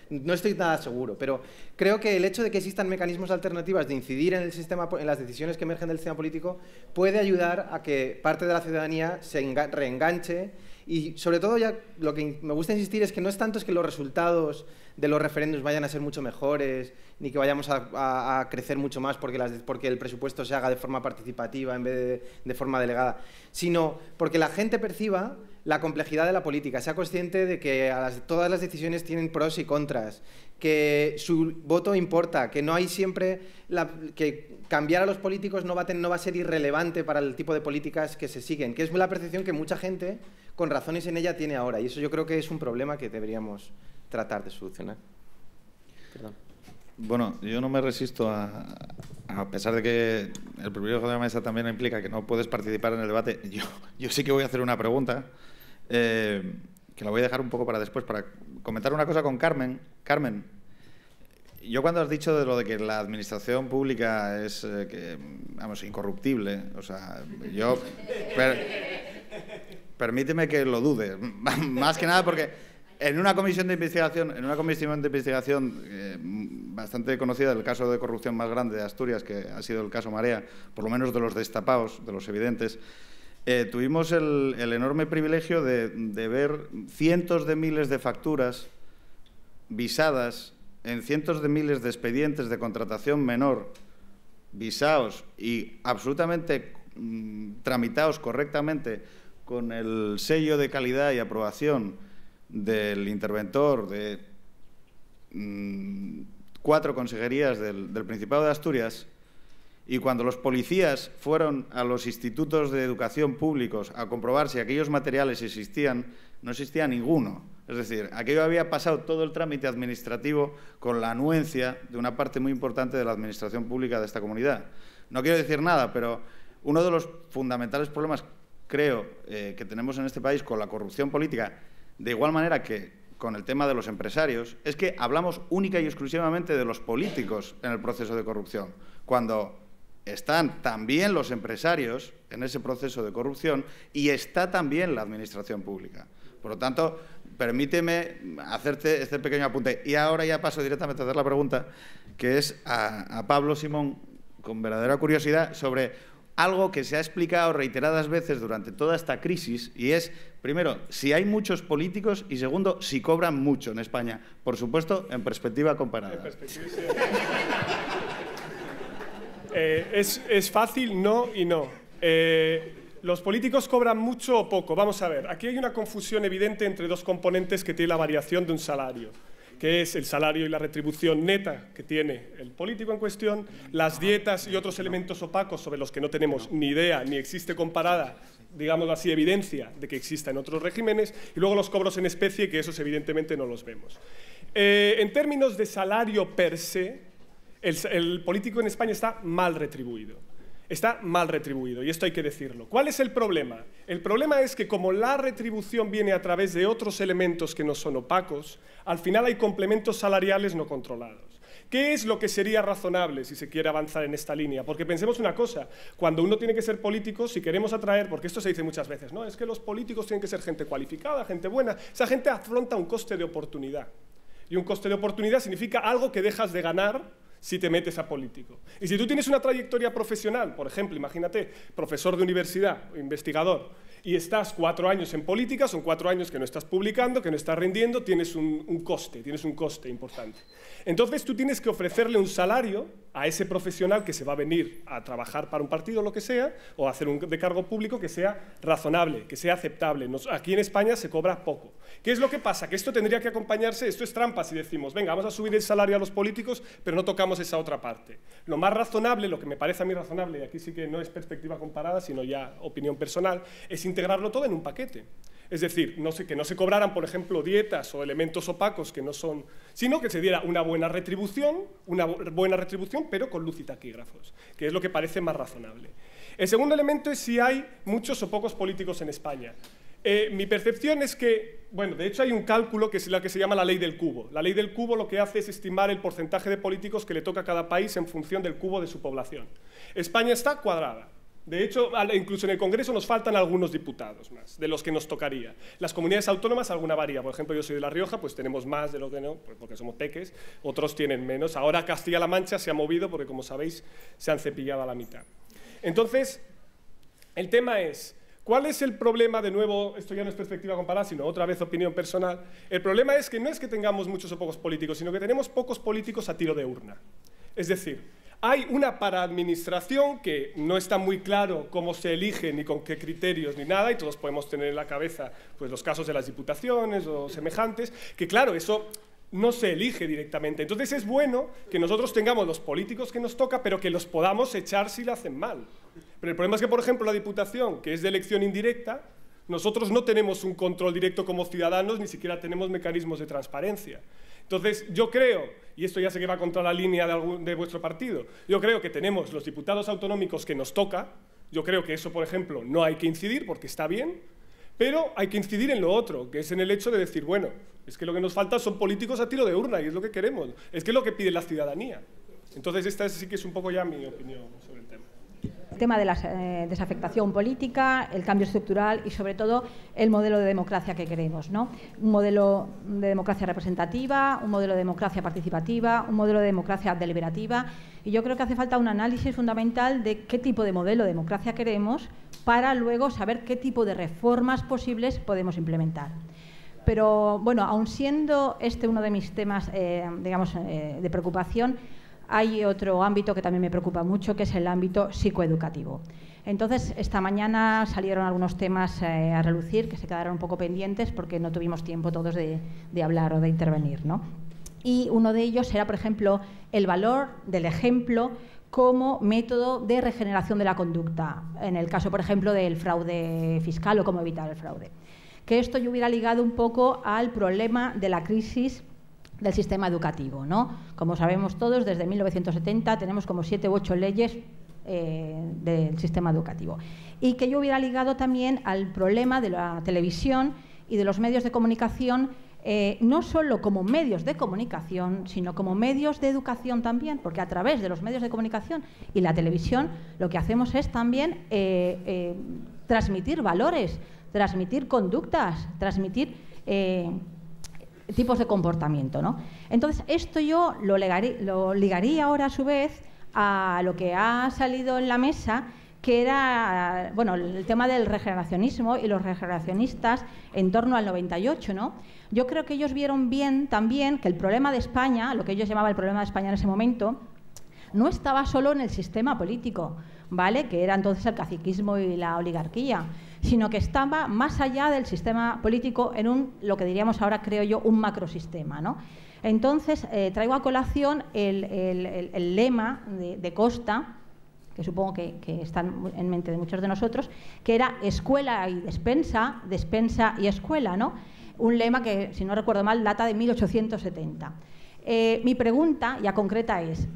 C: no estoy nada seguro, pero creo que el hecho de que existan mecanismos alternativos de incidir en el sistema, en las decisiones que emergen del sistema político, puede ayudar a que parte de la ciudadanía se reenganche. Y sobre todo, ya lo que me gusta insistir es que no es tanto que los resultados de los referéndums vayan a ser mucho mejores, ni que vayamos a crecer mucho más porque el presupuesto se haga de forma participativa en vez de forma delegada, sino porque la gente perciba la complejidad de la política, sea consciente de que todas las decisiones tienen pros y contras, que su voto importa, que no hay siempre que cambiar a los políticos no va a ser irrelevante para el tipo de políticas que se siguen, que es la percepción que mucha gente, con razones en ella, tiene ahora, y eso yo creo que es un problema que deberíamos tratar de solucionar. Perdón.
A: Bueno, yo no me resisto a pesar de que el privilegio de la mesa también implica que no puedes participar en el debate, yo sí que voy a hacer una pregunta, que la voy a dejar un poco para después, para comentar una cosa con Carmen. Carmen, yo cuando has dicho de lo de que la administración pública es, incorruptible, o sea, yo... permíteme que lo dude, más que nada porque... En una comisión de investigación bastante conocida, el caso de corrupción más grande de Asturias, que ha sido el caso Marea, por lo menos de los destapados, de los evidentes, tuvimos el enorme privilegio de ver cientos de miles de facturas visadas en cientos de miles de expedientes de contratación menor, visados y absolutamente tramitados correctamente con el sello de calidad y aprobación del interventor de 4 consejerías del Principado de Asturias, y cuando los policías fueron a los institutos de educación públicos a comprobar si aquellos materiales existían, no existía ninguno. Es decir, aquello había pasado todo el trámite administrativo con la anuencia de una parte muy importante de la administración pública de esta comunidad. No quiero decir nada, pero uno de los fundamentales problemas, creo, que tenemos en este país con la corrupción política, de igual manera que con el tema de los empresarios, es que hablamos única y exclusivamente de los políticos en el proceso de corrupción, cuando están también los empresarios en ese proceso de corrupción y está también la administración pública. Por lo tanto, permíteme hacerte este pequeño apunte. Y ahora ya paso directamente a hacer la pregunta, que es a Pablo Simón, con verdadera curiosidad, sobre algo que se ha explicado reiteradas veces durante toda esta crisis, y es, primero, si hay muchos políticos y, segundo, si cobran mucho en España. Por supuesto, en perspectiva comparada.
D: Es fácil, no y no. ¿Los políticos cobran mucho o poco? Vamos a ver, aquí hay una confusión evidente entre 2 componentes que tiene la variación de un salario, que es el salario y la retribución neta que tiene el político en cuestión, las dietas y otros elementos opacos sobre los que no tenemos ni idea ni existe comparada, digamos así, evidencia de que exista en otros regímenes, y luego los cobros en especie, que esos evidentemente no los vemos. En términos de salario per se, el político en España está mal retribuido. Está mal retribuido, y esto hay que decirlo. ¿Cuál es el problema? El problema es que como la retribución viene a través de otros elementos que no son opacos, al final hay complementos salariales no controlados. ¿Qué es lo que sería razonable si se quiere avanzar en esta línea? Porque pensemos una cosa, cuando uno tiene que ser político, si queremos atraer, porque esto se dice muchas veces, ¿no? Es que los políticos tienen que ser gente cualificada, gente buena. Esa gente afronta un coste de oportunidad. Y un coste de oportunidad significa algo que dejas de ganar si te metes a político. Y si tú tienes una trayectoria profesional, por ejemplo, imagínate, profesor de universidad, investigador, y estás 4 años en política, son 4 años que no estás publicando, que no estás rindiendo, tienes un coste importante. Entonces tú tienes que ofrecerle un salario a ese profesional que se va a venir a trabajar para un partido o lo que sea, o a hacer un de cargo público que sea razonable, que sea aceptable. Aquí en España se cobra poco. ¿Qué es lo que pasa? Que esto tendría que acompañarse, esto es trampa si decimos, venga, vamos a subir el salario a los políticos, pero no tocamos esa otra parte. Lo más razonable, lo que me parece a mí razonable, y aquí sí que no es perspectiva comparada, sino ya opinión personal, es integrarlo todo en un paquete. Es decir, que no se cobraran, por ejemplo, dietas o elementos opacos que no son, sino que se diera una buena retribución, pero con luz y taquígrafos, que es lo que parece más razonable. El segundo elemento es si hay muchos o pocos políticos en España. Mi percepción es que, bueno, de hecho hay un cálculo que es la que se llama la ley del cubo. La ley del cubo lo que hace es estimar el porcentaje de políticos que le toca a cada país en función del cubo de su población. España está cuadrada. De hecho, incluso en el Congreso nos faltan algunos diputados más, de los que nos tocaría. Las comunidades autónomas alguna varía. Por ejemplo, yo soy de La Rioja, pues tenemos más de lo que no, porque somos peques, otros tienen menos. Ahora Castilla-La Mancha se ha movido porque, como sabéis, se han cepillado a la mitad. Entonces, el tema es, ¿cuál es el problema? De nuevo, esto ya no es perspectiva comparada, sino otra vez opinión personal. El problema es que no es que tengamos muchos o pocos políticos, sino que tenemos pocos políticos a tiro de urna. Es decir, hay una paraadministración que no está muy claro cómo se elige, ni con qué criterios, ni nada, y todos podemos tener en la cabeza pues, los casos de las diputaciones o semejantes, que claro, eso no se elige directamente. Entonces es bueno que nosotros tengamos los políticos que nos toca, pero que los podamos echar si lo hacen mal. Pero el problema es que, por ejemplo, la diputación, que es de elección indirecta, nosotros no tenemos un control directo como ciudadanos, ni siquiera tenemos mecanismos de transparencia. Entonces, yo creo, y esto ya sé que va contra la línea de vuestro partido, yo creo que tenemos los diputados autonómicos que nos toca, yo creo que eso, por ejemplo, no hay que incidir porque está bien, pero hay que incidir en lo otro, que es en el hecho de decir, bueno, es que lo que nos falta son políticos a tiro de urna y es lo que queremos, es que es lo que pide la ciudadanía. Entonces, esta sí que es un poco ya mi opinión sobre el tema.
K: tema de la desafectación política, el cambio estructural y, sobre todo, el modelo de democracia que queremos, ¿no? Un modelo de democracia representativa, un modelo de democracia participativa, un modelo de democracia deliberativa. Y yo creo que hace falta un análisis fundamental de qué tipo de modelo de democracia queremos para luego saber qué tipo de reformas posibles podemos implementar. Pero, bueno, aun siendo este uno de mis temas, digamos, de preocupación, hay otro ámbito que también me preocupa mucho, que es el ámbito psicoeducativo. Entonces, esta mañana salieron algunos temas a relucir que se quedaron un poco pendientes porque no tuvimos tiempo todos de hablar o de intervenir, ¿no? Y uno de ellos era, por ejemplo, el valor del ejemplo como método de regeneración de la conducta, en el caso, por ejemplo, del fraude fiscal o cómo evitar el fraude. Que esto yo hubiera ligado un poco al problema de la crisis del sistema educativo, ¿no? Como sabemos todos, desde 1970 tenemos como 7 u 8 leyes del sistema educativo. Y que yo hubiera ligado también al problema de la televisión y de los medios de comunicación, no solo como medios de comunicación, sino como medios de educación también, porque a través de los medios de comunicación y la televisión lo que hacemos es también transmitir valores, transmitir conductas, transmitir tipos de comportamiento, ¿no? Entonces, esto yo lo ligaría ahora a su vez a lo que ha salido en la mesa, que era, bueno, el tema del regeneracionismo y los regeneracionistas en torno al 98, ¿no? Yo creo que ellos vieron bien también que el problema de España, lo que ellos llamaban el problema de España en ese momento, no estaba solo en el sistema político, ¿vale?, que era entonces el caciquismo y la oligarquía, sino que estaba más allá del sistema político en lo que diríamos ahora, creo yo, un macrosistema, ¿no? Entonces, traigo a colación el lema de Costa, que supongo que está en mente de muchos de nosotros, que era escuela y despensa, despensa y escuela, ¿no? Un lema que, si no recuerdo mal, data de 1870. Mi pregunta, ya concreta, es,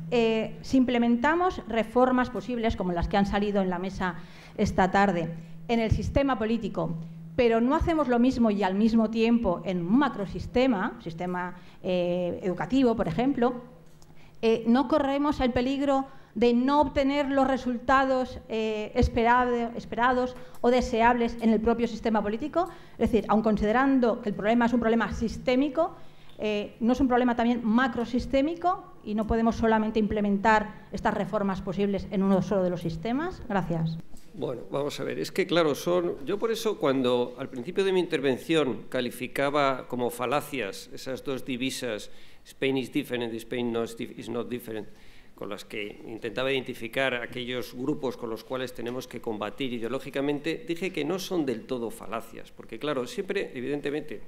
K: si implementamos reformas posibles, como las que han salido en la mesa esta tarde, en el sistema político, pero no hacemos lo mismo y al mismo tiempo en un macrosistema, sistema educativo, por ejemplo, ¿no corremos el peligro de no obtener los resultados esperados o deseables en el propio sistema político? Es decir, aun considerando que el problema es un problema sistémico, ¿no es un problema también macrosistémico y no podemos solamente implementar estas reformas posibles en uno solo de los sistemas? Gracias.
F: Bueno, vamos a ver, es que claro, yo por eso cuando al principio de mi intervención calificaba como falacias esas dos divisas, Spain is different, Spain is not different, con las que intentaba identificar aquellos grupos con los cuales tenemos que combatir ideológicamente, dije que no son del todo falacias, porque claro, siempre, evidentemente,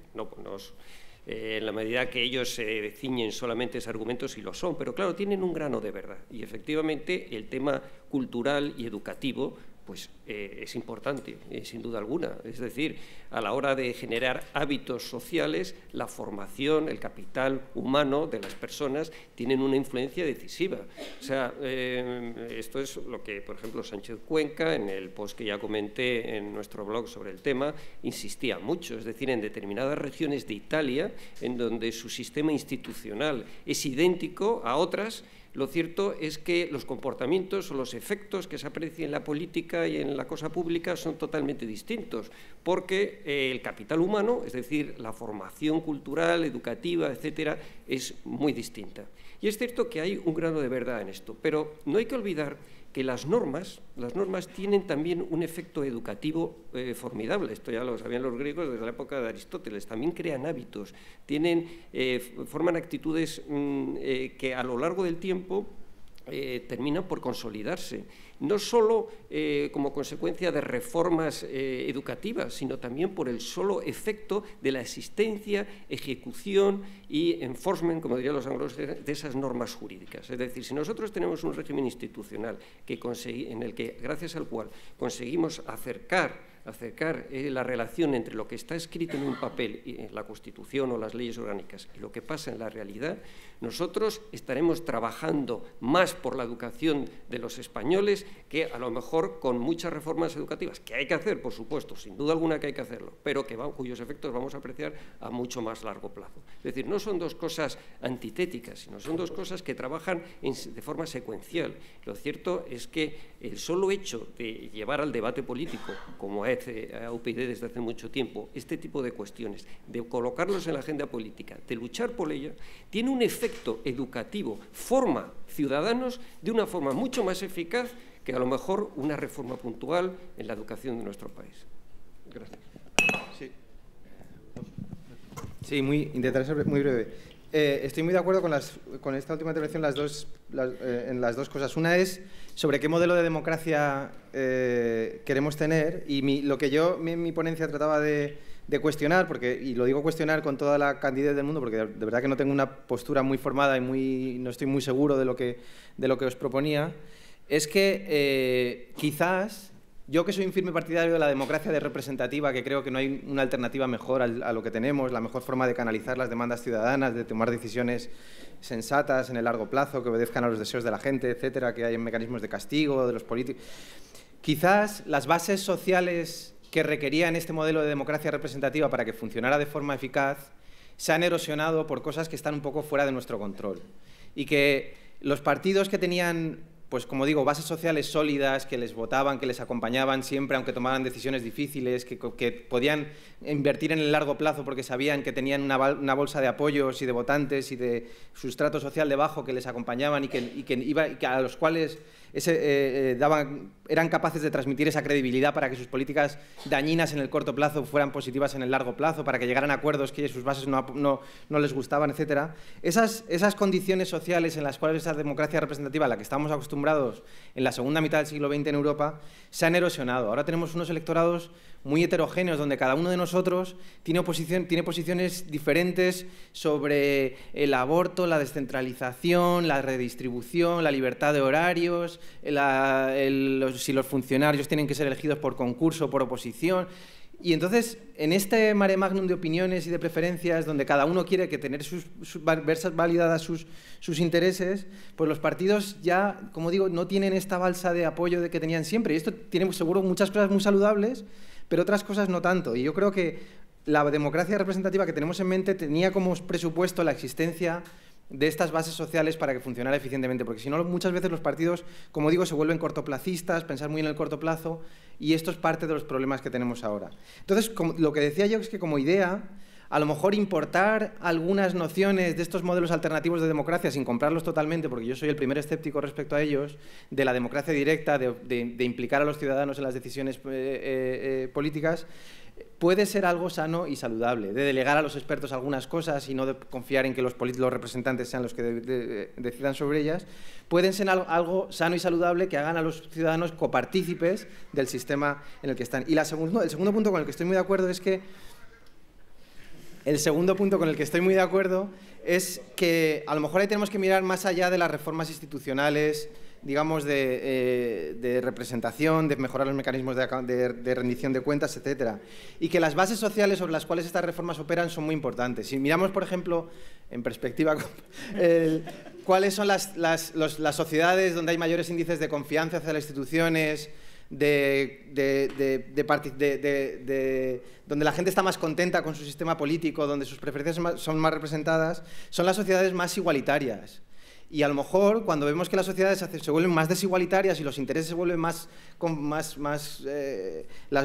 F: en la medida que ellos se ciñen solamente esos argumentos, sí lo son, pero claro, tienen un grano de verdad. Y efectivamente el tema cultural y educativo pues es importante, sin duda alguna. Es decir, a la hora de generar hábitos sociales, la formación, el capital humano de las personas tienen una influencia decisiva. O sea, esto es lo que, por ejemplo, Sánchez Cuenca, en el post que ya comenté en nuestro blog sobre el tema, insistía mucho. Es decir, en determinadas regiones de Italia, en donde su sistema institucional es idéntico a otras, lo cierto es que los comportamientos o los efectos que se aprecian en la política y en la cosa pública son totalmente distintos, porque el capital humano, es decir, la formación cultural, educativa, etcétera, es muy distinta. Y es cierto que hay un grano de verdad en esto, pero no hay que olvidar que las normas tienen también un efecto educativo formidable. Esto ya lo sabían los griegos desde la época de Aristóteles. También crean hábitos, forman actitudes que a lo largo del tiempo terminan por consolidarse, no solo como consecuencia de reformas educativas, sino también por el solo efecto de la existencia, ejecución y enforcement, como dirían los anglosajones, de esas normas jurídicas. Es decir, si nosotros tenemos un régimen institucional gracias al cual conseguimos acercar la relación entre lo que está escrito en un papel, en la Constitución o las leyes orgánicas, y lo que pasa en la realidad, nosotros estaremos trabajando más por la educación de los españoles que a lo mejor con muchas reformas educativas, que hay que hacer, por supuesto, sin duda alguna que hay que hacerlo, pero cuyos efectos vamos a apreciar a mucho más largo plazo. Es decir, no son dos cosas antitéticas, sino son dos cosas que trabajan de forma secuencial. Lo cierto es que el solo hecho de llevar al debate político, como hace UPyD desde hace mucho tiempo, este tipo de cuestiones, de colocarlos en la agenda política, de luchar por ella, tiene un efecto educativo, forma ciudadanos de una forma mucho más eficaz que a lo mejor una reforma puntual en la educación de nuestro país. Gracias.
C: Sí, intentaré ser muy breve. Estoy muy de acuerdo con esta última intervención en las dos cosas. Una es sobre qué modelo de democracia queremos tener, y lo que yo en mi ponencia trataba de cuestionar, y lo digo cuestionar con toda la candidez del mundo, porque de verdad que no tengo una postura muy formada y no estoy muy seguro de lo que os proponía, es que quizás yo, que soy un firme partidario de la democracia representativa, que creo que no hay una alternativa mejor a lo que tenemos, la mejor forma de canalizar las demandas ciudadanas, de tomar decisiones sensatas en el largo plazo, que obedezcan a los deseos de la gente, etcétera, que hay mecanismos de castigo de los políticos. Quizás las bases sociales que requerían este modelo de democracia representativa para que funcionara de forma eficaz se han erosionado por cosas que están un poco fuera de nuestro control. Y que los partidos que tenían, pues como digo, bases sociales sólidas, que les votaban, que les acompañaban siempre, aunque tomaran decisiones difíciles, que podían invertir en el largo plazo porque sabían que tenían una bolsa de apoyos y de votantes y de sustrato social debajo que les acompañaban y que a los cuales eran capaces de transmitir esa credibilidad para que sus políticas dañinas en el corto plazo fueran positivas en el largo plazo, para que llegaran a acuerdos que sus bases no les gustaban, etcétera. Esas condiciones sociales en las cuales esa democracia representativa a la que estamos acostumbrados en la segunda mitad del siglo XX en Europa se han erosionado. Ahora tenemos unos electorados muy heterogéneos, donde cada uno de nosotros tiene posiciones diferentes sobre el aborto, la descentralización, la redistribución, la libertad de horarios, si los funcionarios tienen que ser elegidos por concurso o por oposición. Y entonces, en este mare magnum de opiniones y de preferencias, donde cada uno quiere tener ver validadas sus intereses, pues los partidos ya, como digo, no tienen esta balsa de apoyo que tenían siempre. Y esto tiene seguro muchas cosas muy saludables, pero otras cosas no tanto. Y yo creo que la democracia representativa que tenemos en mente tenía como presupuesto la existencia de estas bases sociales para que funcionara eficientemente, porque si no, muchas veces los partidos, como digo, se vuelven cortoplacistas, pensar muy en el corto plazo, y esto es parte de los problemas que tenemos ahora. Entonces, lo que decía yo es que como idea, a lo mejor importar algunas nociones de estos modelos alternativos de democracia sin comprarlos totalmente, porque yo soy el primer escéptico respecto a ellos, de la democracia directa, de implicar a los ciudadanos en las decisiones políticas, puede ser algo sano y saludable, de delegar a los expertos algunas cosas y no de confiar en que los representantes sean los que decidan sobre ellas, pueden ser algo sano y saludable que hagan a los ciudadanos copartícipes del sistema en el que están. Y el segundo punto con el que estoy muy de acuerdo es que a lo mejor ahí tenemos que mirar más allá de las reformas institucionales, digamos, de representación, de mejorar los mecanismos de rendición de cuentas, etcétera. Y que las bases sociales sobre las cuales estas reformas operan son muy importantes. Si miramos, por ejemplo, en perspectiva, cuáles son las sociedades donde hay mayores índices de confianza hacia las instituciones, donde la gente está más contenta con su sistema político, donde sus preferencias son más representadas, son las sociedades más igualitarias. Y a lo mejor, cuando vemos que las sociedades se vuelven más desigualitarias y los intereses se vuelven las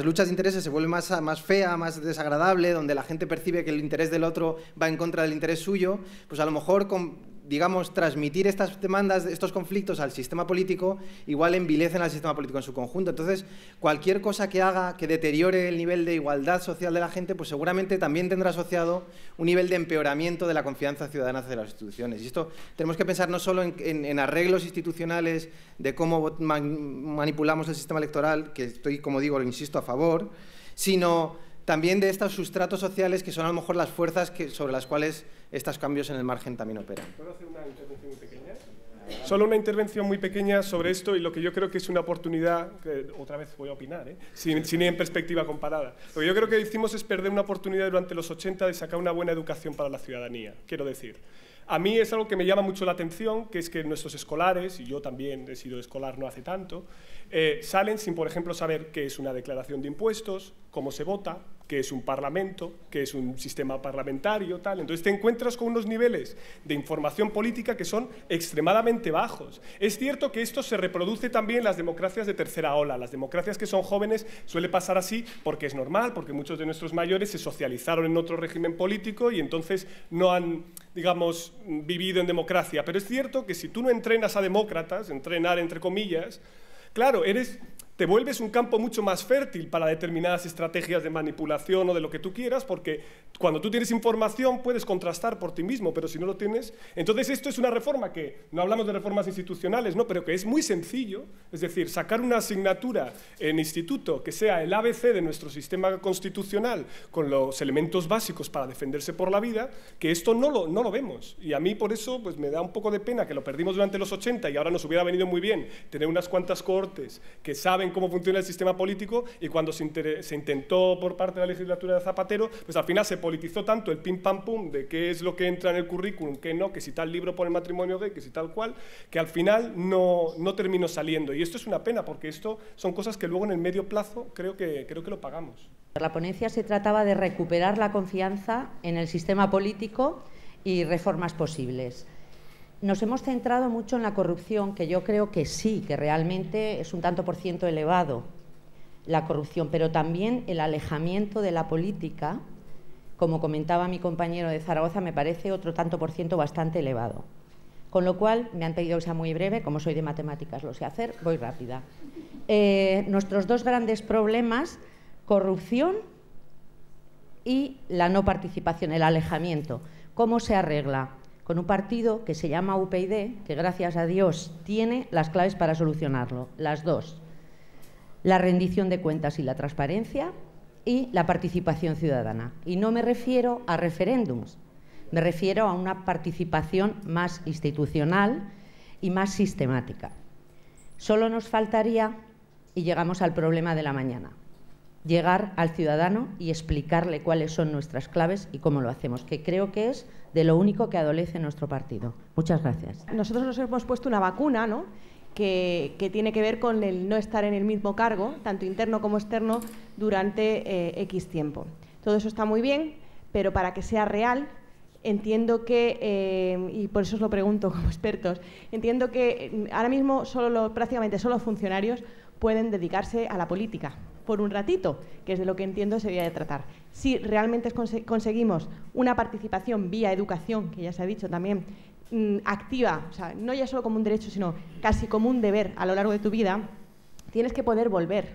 C: luchas de intereses se vuelven más fea, más desagradable, donde la gente percibe que el interés del otro va en contra del interés suyo, pues a lo mejor, digamos, transmitir estas demandas, estos conflictos al sistema político, igual envilecen al sistema político en su conjunto. Entonces, cualquier cosa que haga que deteriore el nivel de igualdad social de la gente, pues seguramente también tendrá asociado un nivel de empeoramiento de la confianza ciudadana hacia las instituciones. Y esto tenemos que pensar no solo en arreglos institucionales de cómo manipulamos el sistema electoral, que estoy, como digo, insisto, a favor, sino también de estos sustratos sociales que son a lo mejor las fuerzas sobre las cuales estos cambios en el margen también operan.
D: ¿Puedo hacer una intervención muy pequeña? Solo una intervención muy pequeña sobre esto y lo que yo creo que es una oportunidad, que otra vez voy a opinar, sin ir en perspectiva comparada. Lo que yo creo que hicimos es perder una oportunidad durante los 80 de sacar una buena educación para la ciudadanía. Quiero decir, a mí es algo que me llama mucho la atención, que es que nuestros escolares, y yo también he sido escolar no hace tanto, salen sin, por ejemplo, saber qué es una declaración de impuestos, cómo se vota, qué es un parlamento, qué es un sistema parlamentario, tal. Entonces te encuentras con unos niveles de información política que son extremadamente bajos. Es cierto que esto se reproduce también en las democracias de tercera ola. Las democracias que son jóvenes suele pasar así porque es normal, porque muchos de nuestros mayores se socializaron en otro régimen político y entonces no han, digamos, vivido en democracia. Pero es cierto que si tú no entrenas a demócratas, entrenar entre comillas, claro, te vuelves un campo mucho más fértil para determinadas estrategias de manipulación o de lo que tú quieras, porque cuando tú tienes información puedes contrastar por ti mismo, pero si no lo tienes... Entonces esto es una reforma que, no hablamos de reformas institucionales, ¿no? Pero que es muy sencillo, es decir, sacar una asignatura en instituto que sea el ABC de nuestro sistema constitucional con los elementos básicos para defenderse por la vida, que esto no lo vemos. Y a mí por eso pues, me da un poco de pena que lo perdimos durante los 80 y ahora nos hubiera venido muy bien tener unas cuantas cohortes que saben cómo funciona el sistema político, y cuando se intentó por parte de la legislatura de Zapatero, pues al final se politizó tanto el pim pam pum de qué es lo que entra en el currículum, qué no, que si tal libro pone matrimonio gay, que si tal cual, que al final no terminó saliendo. Y esto es una pena, porque esto son cosas que luego en el medio plazo creo que lo pagamos.
L: La ponencia se trataba de recuperar la confianza en el sistema político y reformas posibles. Nos hemos centrado mucho en la corrupción, que yo creo que sí, que realmente es un tanto por ciento elevado la corrupción, pero también el alejamiento de la política, como comentaba mi compañero de Zaragoza, me parece otro tanto por ciento bastante elevado. Con lo cual, me han pedido que sea muy breve, como soy de matemáticas, lo sé hacer, voy rápida. Nuestros dos grandes problemas, corrupción y la no participación, el alejamiento. ¿Cómo se arregla? Con un partido que se llama UPyD, que gracias a Dios tiene las claves para solucionarlo, las dos: la rendición de cuentas y la transparencia, y la participación ciudadana. Y no me refiero a referéndums, me refiero a una participación más institucional y más sistemática. Solo nos faltaría, y llegamos al problema de la mañana, llegar al ciudadano y explicarle cuáles son nuestras claves y cómo lo hacemos, que creo que es de lo único que adolece nuestro partido. Muchas gracias.
M: Nosotros nos hemos puesto una vacuna, ¿no?, que tiene que ver con el no estar en el mismo cargo, tanto interno como externo, durante X tiempo. Todo eso está muy bien, pero para que sea real, entiendo que, y por eso os lo pregunto como expertos, entiendo que ahora mismo prácticamente solo funcionarios pueden dedicarse a la política por un ratito, que es de lo que entiendo se debería de tratar. Si realmente conseguimos una participación vía educación, que ya se ha dicho también, activa, o sea, no ya solo como un derecho, sino casi como un deber a lo largo de tu vida, tienes que poder volver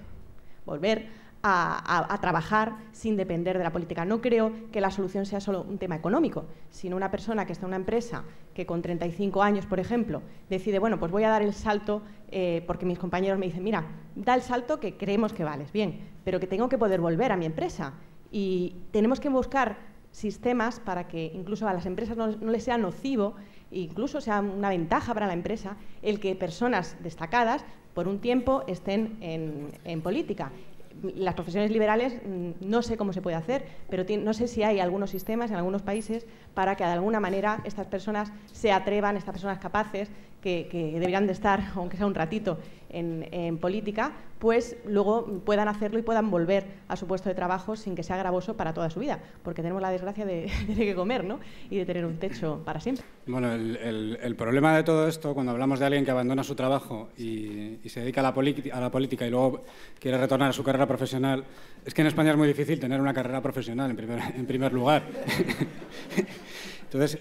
M: a trabajar sin depender de la política. No creo que la solución sea solo un tema económico, sino una persona que está en una empresa que con 35 años, por ejemplo, decide, bueno, pues voy a dar el salto, porque mis compañeros me dicen, mira, da el salto que creemos que vales, bien, pero que tengo que poder volver a mi empresa. Y tenemos que buscar sistemas para que incluso a las empresas no les sea nocivo, incluso sea una ventaja para la empresa, el que personas destacadas por un tiempo estén en política. Las profesiones liberales no sé cómo se puede hacer, pero no sé si hay algunos sistemas en algunos países para que de alguna manera estas personas se atrevan, estas personas capaces que deberían de estar, aunque sea un ratito, en política, pues luego puedan hacerlo y puedan volver a su puesto de trabajo sin que sea gravoso para toda su vida, porque tenemos la desgracia de tener que comer, ¿no?, y de tener un techo para siempre.
H: Bueno, el problema de todo esto, cuando hablamos de alguien que abandona su trabajo y se dedica a la política y luego quiere retornar a su carrera profesional, es que en España es muy difícil tener una carrera profesional, en primer lugar. Entonces,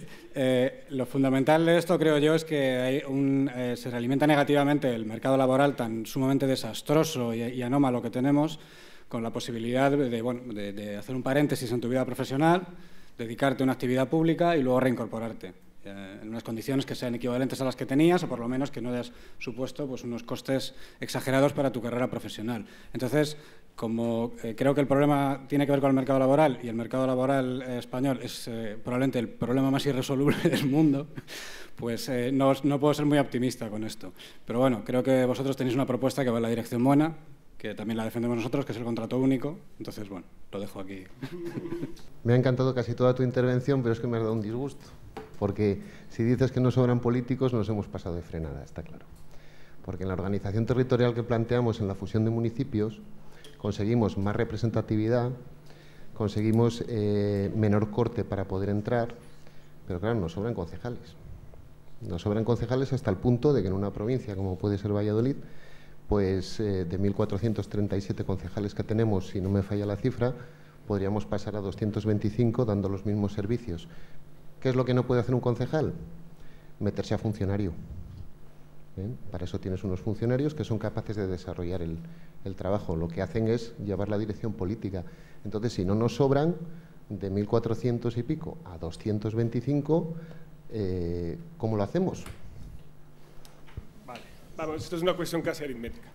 H: lo fundamental de esto, creo yo, es que se realimenta negativamente el mercado laboral tan sumamente desastroso y anómalo que tenemos, con la posibilidad de hacer un paréntesis en tu vida profesional, dedicarte a una actividad pública y luego reincorporarte en unas condiciones que sean equivalentes a las que tenías, o por lo menos que no hayas supuesto pues, unos costes exagerados para tu carrera profesional. Entonces, como creo que el problema tiene que ver con el mercado laboral, y el mercado laboral español es probablemente el problema más irresoluble del mundo, pues no puedo ser muy optimista con esto. Pero bueno, creo que vosotros tenéis una propuesta que va en la dirección buena, que también la defendemos nosotros, que es el contrato único. Entonces, bueno, lo dejo aquí.
N: Me ha encantado casi toda tu intervención, pero es que me has dado un disgusto. Porque si dices que no sobran políticos, nos hemos pasado de frenada, está claro. Porque en la organización territorial que planteamos en la fusión de municipios, conseguimos más representatividad, conseguimos menor corte para poder entrar, pero claro, nos sobran concejales. Nos sobran concejales hasta el punto de que en una provincia como puede ser Valladolid, pues de 1.437 concejales que tenemos, si no me falla la cifra, podríamos pasar a 225 dando los mismos servicios. ¿Qué es lo que no puede hacer un concejal? Meterse a funcionario. Para eso tienes unos funcionarios que son capaces de desarrollar el trabajo. Lo que hacen es llevar la dirección política. Entonces, si no nos sobran, de 1.400 y pico a 225, ¿cómo lo hacemos?
D: Vale, vamos, esto es una cuestión casi aritmética.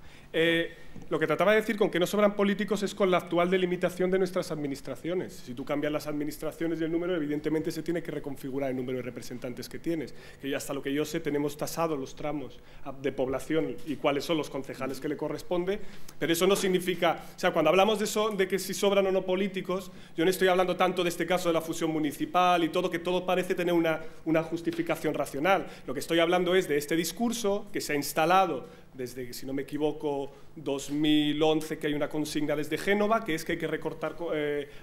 D: Lo que trataba de decir con que no sobran políticos es con la actual delimitación de nuestras administraciones. Si tú cambias las administraciones y el número, evidentemente se tiene que reconfigurar el número de representantes que tienes. Que ya hasta lo que yo sé tenemos tasados los tramos de población y cuáles son los concejales que le corresponde, pero eso no significa... O sea, cuando hablamos de eso, de que si sobran o no políticos, yo no estoy hablando tanto de este caso de la fusión municipal y todo, que todo parece tener una justificación racional. Lo que estoy hablando es de este discurso que se ha instalado desde, si no me equivoco, 2011, que hay una consigna desde Génova, que es que hay que recortar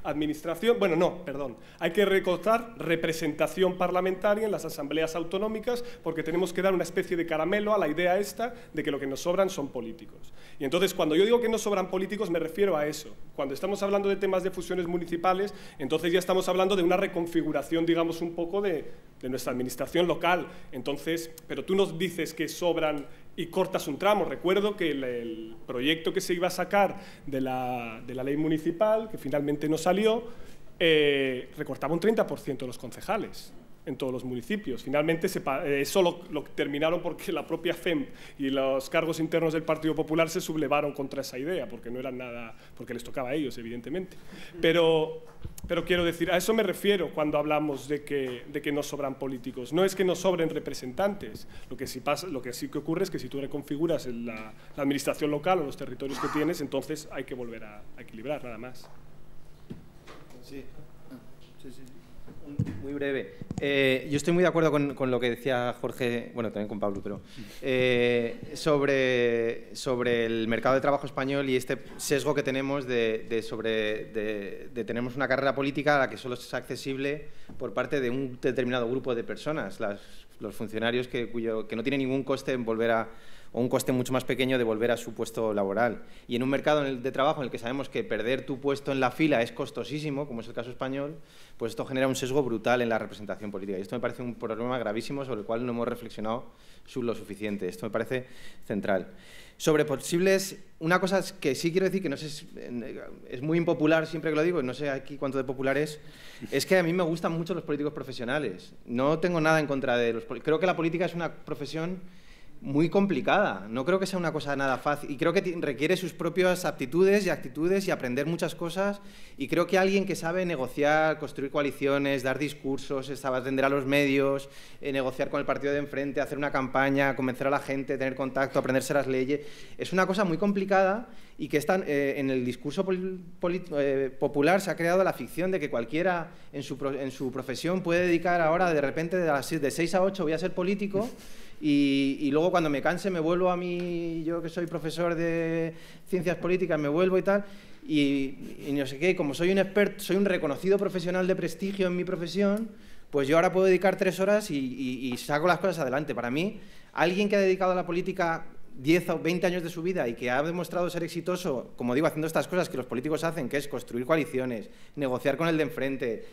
D: administración, bueno, no, perdón, hay que recortar representación parlamentaria en las asambleas autonómicas porque tenemos que dar una especie de caramelo a la idea esta de que lo que nos sobran son políticos. Y entonces, cuando yo digo que no sobran políticos, me refiero a eso. Cuando estamos hablando de temas de fusiones municipales, entonces ya estamos hablando de una reconfiguración, digamos, un poco de nuestra administración local. Entonces, pero tú nos dices que sobran y cortas un tramo. Recuerdo que el proyecto que se iba a sacar de la ley municipal, que finalmente no salió, recortaba un 30% de los concejales en todos los municipios. Finalmente eso lo terminaron porque la propia FEMP y los cargos internos del Partido Popular se sublevaron contra esa idea, porque no eran nada, porque les tocaba a ellos, evidentemente. Pero quiero decir, a eso me refiero cuando hablamos de que no sobran políticos. No es que no sobren representantes. Lo que sí que ocurre es que si tú reconfiguras la administración local o los territorios que tienes, entonces hay que volver a equilibrar, nada más.
C: Sí. Muy breve. Yo estoy muy de acuerdo con lo que decía Jorge, bueno, también con Pablo, pero sobre el mercado de trabajo español y este sesgo que tenemos de tenemos una carrera política a la que solo es accesible por parte de un determinado grupo de personas, los funcionarios que no tienen ningún coste en volver a, o un coste mucho más pequeño de volver a su puesto laboral. Y en un mercado de trabajo en el que sabemos que perder tu puesto en la fila es costosísimo, como es el caso español, pues esto genera un sesgo brutal en la representación política. Y esto me parece un problema gravísimo sobre el cual no hemos reflexionado lo suficiente. Esto me parece central. Sobre posibles... Una cosa que sí quiero decir, que no sé, es muy impopular siempre que lo digo, no sé aquí cuánto de popular es que a mí me gustan mucho los políticos profesionales. No tengo nada en contra de los políticos. Creo que la política es una profesión muy complicada, no creo que sea una cosa nada fácil y creo que requiere sus propias aptitudes y actitudes y aprender muchas cosas, y creo que alguien que sabe negociar, construir coaliciones, dar discursos, sabe atender a los medios, negociar con el partido de enfrente, hacer una campaña, convencer a la gente, tener contacto, aprenderse las leyes, es una cosa muy complicada y que en el discurso popular se ha creado la ficción de que cualquiera en su profesión puede dedicar ahora de repente de 6 a 8 voy a ser político. Y luego cuando me canse me vuelvo a mí, yo que soy profesor de ciencias políticas, me vuelvo y tal, y no sé qué, como soy un experto, soy un reconocido profesional de prestigio en mi profesión, pues yo ahora puedo dedicar 3 horas y saco las cosas adelante. Para mí, alguien que ha dedicado a la política 10 o 20 años de su vida y que ha demostrado ser exitoso, como digo, haciendo estas cosas que los políticos hacen, que es construir coaliciones, negociar con el de enfrente,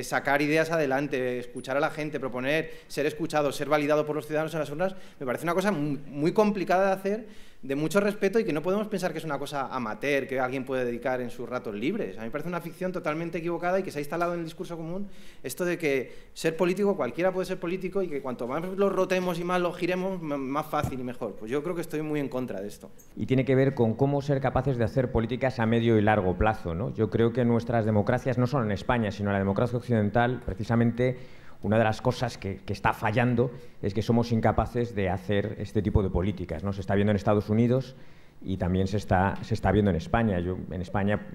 C: sacar ideas adelante, escuchar a la gente, proponer, ser escuchado, ser validado por los ciudadanos en las urnas, me parece una cosa muy complicada de hacer, de mucho respeto, y que no podemos pensar que es una cosa amateur que alguien puede dedicar en sus ratos libres. A mí me parece una ficción totalmente equivocada y que se ha instalado en el discurso común esto de que ser político, cualquiera puede ser político, y que cuanto más lo rotemos y más lo giremos, más fácil y mejor. Pues yo creo que estoy muy en contra de esto.
O: Y tiene que ver con cómo ser capaces de hacer políticas a medio y largo plazo, ¿no? Yo creo que nuestras democracias, no solo en España, sino en la democracia occidental, precisamente una de las cosas que está fallando es que somos incapaces de hacer este tipo de políticas, ¿no? Se está viendo en Estados Unidos y también se está viendo en España. Yo en España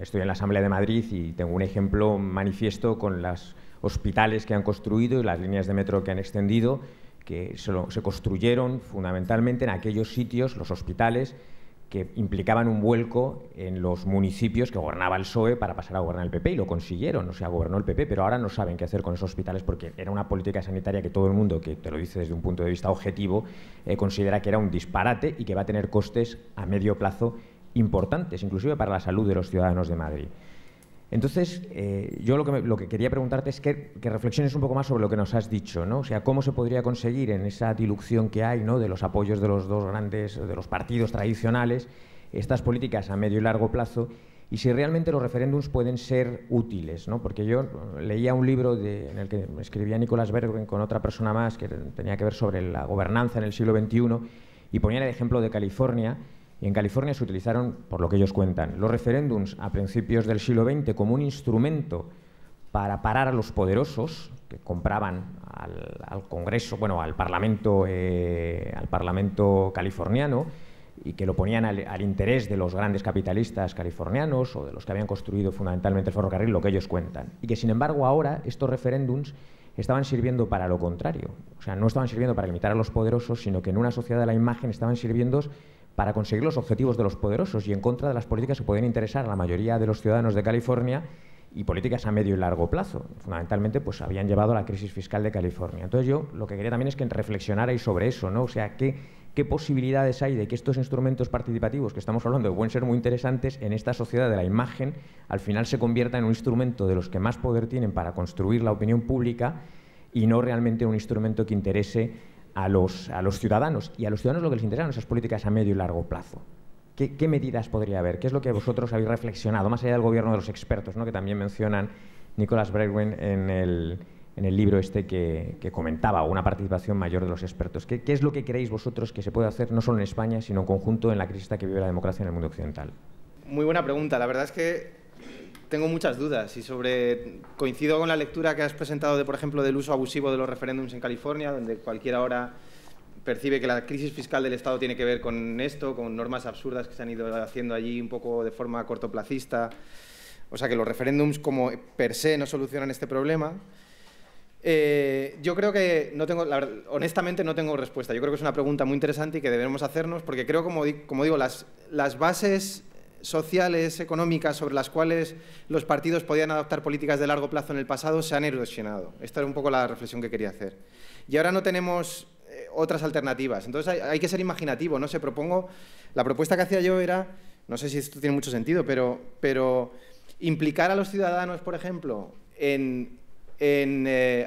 O: estoy en la Asamblea de Madrid y tengo un ejemplo manifiesto con los hospitales que han construido y las líneas de metro que han extendido, que se construyeron fundamentalmente en aquellos sitios, los hospitales, que implicaban un vuelco en los municipios que gobernaba el PSOE para pasar a gobernar el PP, y lo consiguieron, o sea, gobernó el PP, pero ahora no saben qué hacer con esos hospitales porque era una política sanitaria que todo el mundo, que te lo dice desde un punto de vista objetivo, considera que era un disparate y que va a tener costes a medio plazo importantes, inclusive para la salud de los ciudadanos de Madrid. Entonces, yo lo que quería preguntarte es que reflexiones un poco más sobre lo que nos has dicho, ¿no? O sea, cómo se podría conseguir en esa dilución que hay, ¿no?, de los apoyos de los dos grandes, de los partidos tradicionales, estas políticas a medio y largo plazo, y si realmente los referéndums pueden ser útiles, ¿no? Porque yo leía un libro en el que escribía Nicolás Berguen con otra persona más que tenía que ver sobre la gobernanza en el siglo XXI, y ponía el ejemplo de California. Y en California se utilizaron, por lo que ellos cuentan, los referéndums a principios del siglo XX como un instrumento para parar a los poderosos que compraban al Congreso, bueno, al Parlamento californiano, y que lo ponían al interés de los grandes capitalistas californianos o de los que habían construido fundamentalmente el ferrocarril, lo que ellos cuentan. Y que, sin embargo, ahora estos referéndums estaban sirviendo para lo contrario. O sea, no estaban sirviendo para limitar a los poderosos, sino que en una sociedad de la imagen estaban sirviendo para conseguir los objetivos de los poderosos y en contra de las políticas que podían interesar a la mayoría de los ciudadanos de California, y políticas a medio y largo plazo. Fundamentalmente, pues habían llevado a la crisis fiscal de California. Entonces yo lo que quería también es que reflexionarais sobre eso, ¿no? O sea, ¿qué posibilidades hay de que estos instrumentos participativos que estamos hablando, que pueden ser muy interesantes, en esta sociedad de la imagen, al final se conviertan en un instrumento de los que más poder tienen para construir la opinión pública y no realmente un instrumento que interese a los ciudadanos? Y a los ciudadanos lo que les interesan esas políticas a medio y largo plazo. ¿Qué medidas podría haber? ¿Qué es lo que vosotros habéis reflexionado, más allá del gobierno de los expertos, ¿no?, que también mencionan Nicolás Berguen en el libro este que comentaba, una participación mayor de los expertos? ¿Qué es lo que creéis vosotros que se puede hacer, no solo en España, sino en conjunto en la crisis que vive la democracia en el mundo occidental?
C: Muy buena pregunta. La verdad es que tengo muchas dudas y coincido con la lectura que has presentado de, por ejemplo, del uso abusivo de los referéndums en California, donde cualquiera ahora percibe que la crisis fiscal del Estado tiene que ver con esto, con normas absurdas que se han ido haciendo allí un poco de forma cortoplacista. O sea, que los referéndums como per se no solucionan este problema. Yo creo que honestamente no tengo respuesta. Yo creo que es una pregunta muy interesante y que debemos hacernos, porque creo, como digo, las bases sociales, económicas, sobre las cuales los partidos podían adoptar políticas de largo plazo en el pasado, se han erosionado. Esta era un poco la reflexión que quería hacer. Y ahora no tenemos otras alternativas. Entonces hay que ser imaginativo, ¿no? La propuesta que hacía yo era, no sé si esto tiene mucho sentido, pero implicar a los ciudadanos, por ejemplo, en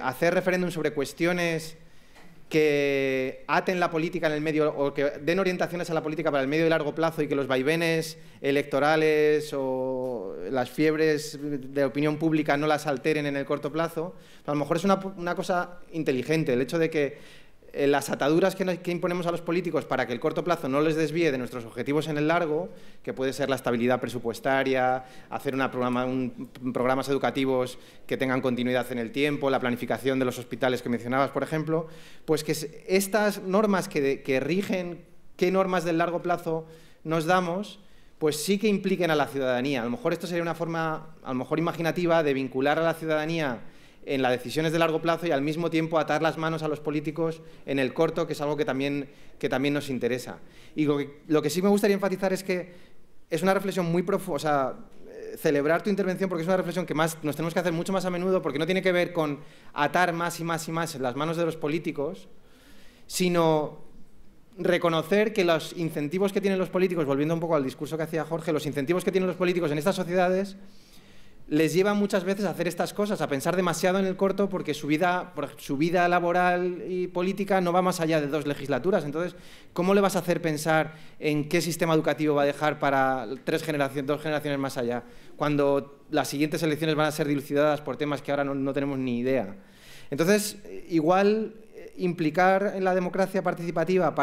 C: hacer referéndum sobre cuestiones que aten la política en el medio, o que den orientaciones a la política para el medio y largo plazo, y que los vaivenes electorales o las fiebres de opinión pública no las alteren en el corto plazo. A lo mejor es una cosa inteligente el hecho de que las ataduras que imponemos a los políticos para que el corto plazo no les desvíe de nuestros objetivos en el largo, que puede ser la estabilidad presupuestaria, hacer programas educativos que tengan continuidad en el tiempo, la planificación de los hospitales que mencionabas, por ejemplo, pues que estas normas que rigen qué normas del largo plazo nos damos, pues sí que impliquen a la ciudadanía. A lo mejor esto sería una forma, a lo mejor imaginativa, de vincular a la ciudadanía en las decisiones de largo plazo y al mismo tiempo atar las manos a los políticos en el corto, que es algo que también nos interesa. Y lo que sí me gustaría enfatizar es que es una reflexión muy profunda, o sea, celebrar tu intervención, porque es una reflexión que nos tenemos que hacer mucho más a menudo, porque no tiene que ver con atar más y más y más en las manos de los políticos, sino reconocer que los incentivos que tienen los políticos, volviendo un poco al discurso que hacía Jorge, los incentivos que tienen los políticos en estas sociedades les lleva muchas veces a hacer estas cosas, a pensar demasiado en el corto, porque su vida laboral y política no va más allá de 2 legislaturas. Entonces, ¿cómo le vas a hacer pensar en qué sistema educativo va a dejar para 2 generaciones más allá, cuando las siguientes elecciones van a ser dilucidadas por temas que ahora no tenemos ni idea? Entonces, igual implicar en la democracia participativa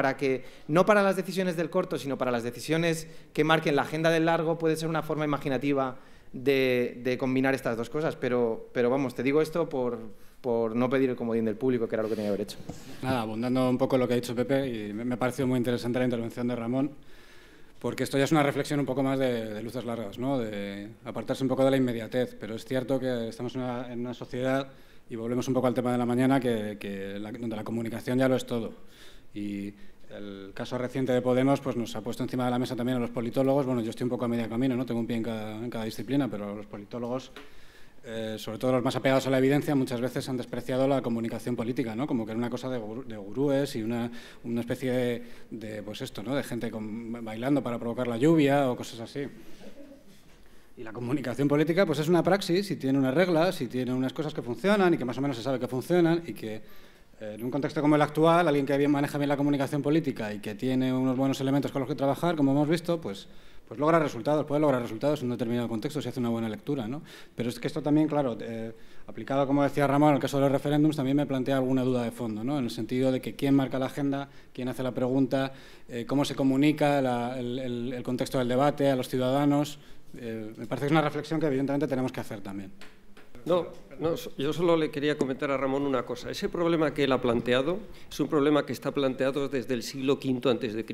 C: no para las decisiones del corto, sino para las decisiones que marquen la agenda del largo, puede ser una forma imaginativa de combinar estas dos cosas, pero vamos, te digo esto por no pedir el comodín del público, que era lo que tenía que haber hecho.
H: Nada, abundando un poco lo que ha dicho Pepe, y me ha parecido muy interesante la intervención de Ramón, porque esto ya es una reflexión un poco más de luces largas, ¿no? De apartarse un poco de la inmediatez, pero es cierto que estamos en una sociedad, y volvemos un poco al tema de la mañana, donde la comunicación ya lo es todo. Y el caso reciente de Podemos pues nos ha puesto encima de la mesa también a los politólogos. Bueno, yo estoy un poco a medio camino, ¿no? Tengo un pie en cada disciplina, pero los politólogos, sobre todo los más apegados a la evidencia, muchas veces han despreciado la comunicación política, ¿no? Como que era una cosa de gurúes y una especie de pues esto, ¿no? De gente bailando para provocar la lluvia o cosas así. Y la comunicación política pues es una praxis y tiene unas reglas y tiene unas cosas que funcionan y que más o menos se sabe que funcionan y que en un contexto como el actual, alguien que maneja bien la comunicación política y que tiene unos buenos elementos con los que trabajar, como hemos visto, pues logra resultados, puede lograr resultados en un determinado contexto si hace una buena lectura, ¿no? Pero es que esto también, claro, aplicado, como decía Ramón, en el caso de los referéndums, también me plantea alguna duda de fondo, ¿no? En el sentido de que quién marca la agenda, quién hace la pregunta, cómo se comunica el contexto del debate a los ciudadanos. Me parece que es una reflexión que evidentemente tenemos que hacer también.
F: No, yo solo le quería comentar a Ramón una cosa. Ese problema que él ha planteado es un problema que está planteado desde el siglo V a.C.